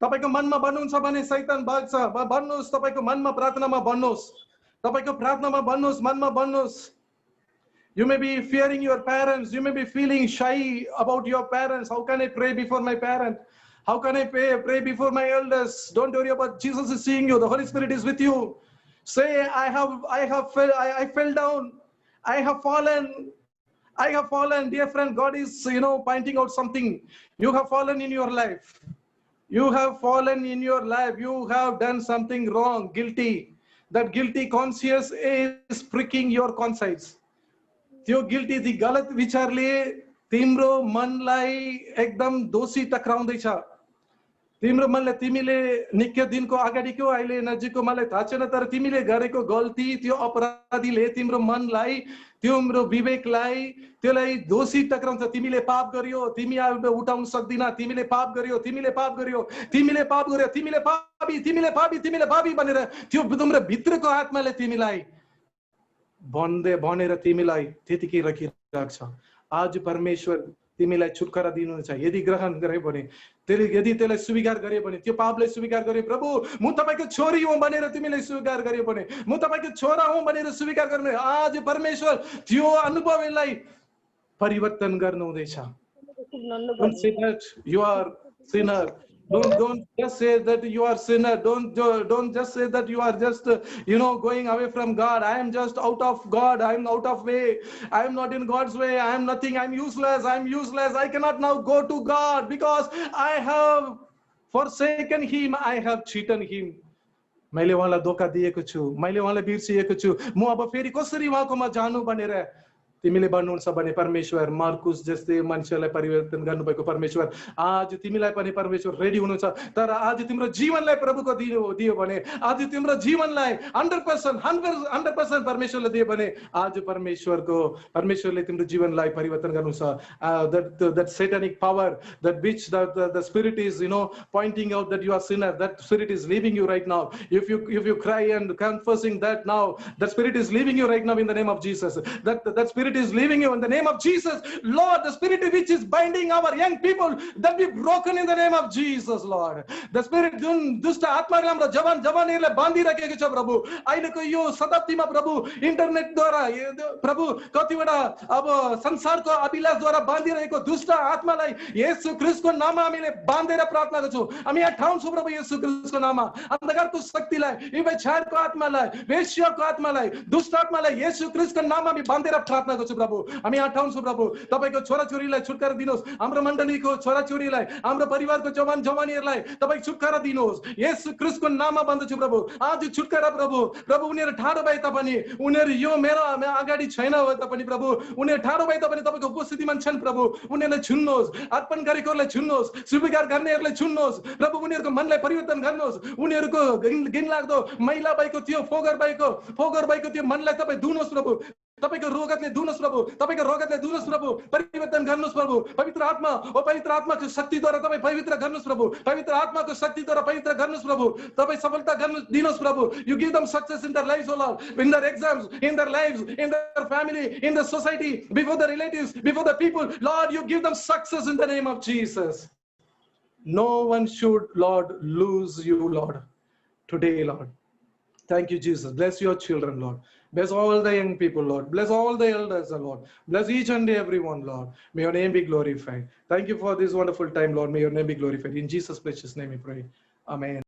तपाईको मनमा भन्नुहुन्छ भने शैतान भाग्छ. भन्नुस्, तपाईको मनमा प्रार्थनामा भन्नुस्, तपाईको प्रार्थनामा भन्नुस्, मनमा भन्नुस्. You may be fearing your parents. You may be feeling shy about your parents. How can I pray before my parent? How can I pray before my elders? Don't worry about. Jesus is seeing you. The Holy Spirit is with you. Say, I fell down. I have fallen. I have fallen. Dear friend, God is pointing out something. You have fallen in your life. You have fallen in your life. You have done something wrong, guilty. That guilty conscience is pricking your conscience. त्यो guilty दी गलत विचारले तिम्रो मनलाई एकदम दोषी टक्राउँदैछ. तिम्रो मनले तिमीले निकै दिनको अगाडिको अहिले नजिकको मलाई थाहा छैन, तर तिमीले गरेको गल्ती, त्यो अपराधीले तिम्रो मनलाई, तिम्रो विवेकलाई, त्यसलाई दोषी टक्राउँछ. तिमीले पाप गर्यो, तिमी अब उठाउन सक्दिन. तिमीले पाप गर्यो, तिमीले पाप गर्यो, तिमीले पाप गर्यो, तिमीले पापी, तिमीले पापी, तिमीले पापी भनेर त्यो तिम्रो भित्रको आत्माले तिमीलाई भनेर तिमीलाई त्यतिकै राखिरहेको छ. आज परमेश्वर तिमीलाई छुटकारा दिनुहुन्छ. यदि ग्रहण गरे भने, यदि त्यसलाई स्वीकार गरे भने, त्यो पापलाई स्वीकार गरे, प्रभु म तपाईको छोरी हुँ भनेर तिमीले स्वीकार गरे भने, म तपाईको छोरा हुँ भनेर स्वीकार गर्ने, आज परमेश्वर त्यो अनुभवलाई परिवर्तन गर्नु हुँदैछ. Don't say that you are sinner. Don't just say that you are sinner. Don't just say that you are just going away from God. I am just out of God. I am out of way. I am not in God's way. I am nothing. I am useless. I am useless. I cannot now go to God because I have forsaken Him. I have cheated Him. मैले उहाँलाई धोका दिएको छु, मैले उहाँलाई बिर्सिएको छु, म अब फेरि कसरी उहाँकोमा जानु भनेर तिमीले भन्नुहुन्छ भने परमेश्वर मार्कुस जस्तै मान्छेलाई परिवर्तन गर्नुभएको परमेश्वर आज तिमीलाई पनि परमेश्वर रेडी हुनुहुन्छ. तर आज तिम्रो जीवनलाई प्रभुको दियो भने, आज तिम्रो जीवनलाई 100% परमेश्वरले दियो भने, आज परमेश्वरले तिम्रो जीवनलाई परिवर्तन गर्नुहुन्छ. That satanic power, that which the spirit is pointing out that you are sinner, that spirit is leaving you right now. If you cry and confessing that now, that spirit is leaving you right now in the name of Jesus. That spirit spirit is leaving you in the name of Jesus. Lord, the spirit which is binding our young people, that be broken in the name of Jesus, Lord. The spirit जुन दुष्ट आत्माले हाम्रो जवान जवानीहरुलाई बाँधिराखेको छ प्रभु, अहिलेको यो शताब्दीमा प्रभु इन्टरनेटद्वारा प्रभु कतिवटा अब संसारको अभिलाषद्वारा बाँधिरहेको दुष्ट आत्मालाई येशू ख्रीष्टको नाममा हामीले बाँधेर प्रार्थना गर्छौं। हामी यहाँ ठाउँछौं प्रभु येशू ख्रीष्टको नाममा अन्धकारको शक्तिलाई, व्यभिचारको आत्मालाई, वेश्याको आत्मालाई, दुष्ट आत्मालाई येशू ख्रीष्टको नाममा हामी बाँधेर प्रार्थना गर्छौं प्रभु। हामी यहाँ ठाउँछौं प्रभु, तपाईको छोराछोरीलाई छुटकारा दिनुहोस्, हाम्रो मण्डलीको छोराछोरीलाई, हाम्रो परिवारको जवान जवानीहरुलाई तपाई छुटकारा दिनुहोस् येशू ख्रीष्टको नाममा बन्दछु प्रभु। आज छुटकारा प्रभु, प्रभु उनीहरु ठाडो भए तापनि, उनीहरु यो मेरो अगाडि छैन भए तापनि प्रभु, उनीहरु ठाडो भए तापनि तपाईको उपस्थितिमा छन् प्रभु। उनीहरुलाई छुन्नुहोस्, अर्पण गरेकोलाई छुन्नुहोस्, स्वीकार गर्नेहरुलाई छुन्नुहोस् प्रभु। उनीहरुको मनलाई परिवर्तन गर्नुहोस्, उनीहरुको घिनलाग्दो मैला भएको थियो, फोगर भएको थियो मनलाई तपाई धुनुहोस् प्रभु। तपाईको रोगतले धुनुहोस् प्रभु, तपाईको रोगतले धुनुहोस् प्रभु, परिवर्तन गर्नुहोस् प्रभु। पवित्र आत्मा, ओ पवित्र आत्माको शक्तिद्वारा तपाई पवित्र गर्नुहोस् प्रभु, पवित्र आत्माको शक्तिद्वारा पवित्र गर्नुहोस् प्रभु। तपाई सफलता दिनुहोस् प्रभु। You give them success in their lives, O Lord, in their exams, in their lives, in their family, in the society, before the relatives, before the people. Lord, you give them success in the name of Jesus. No one should, Lord, lose you, Lord, today, Lord. Thank you, Jesus. Bless your children, Lord. Bless all the young people, Lord. Bless all the elders, Lord. Bless each and every one, Lord. May your name be glorified. Thank you for this wonderful time, Lord. May your name be glorified. In Jesus' precious name we pray. Amen.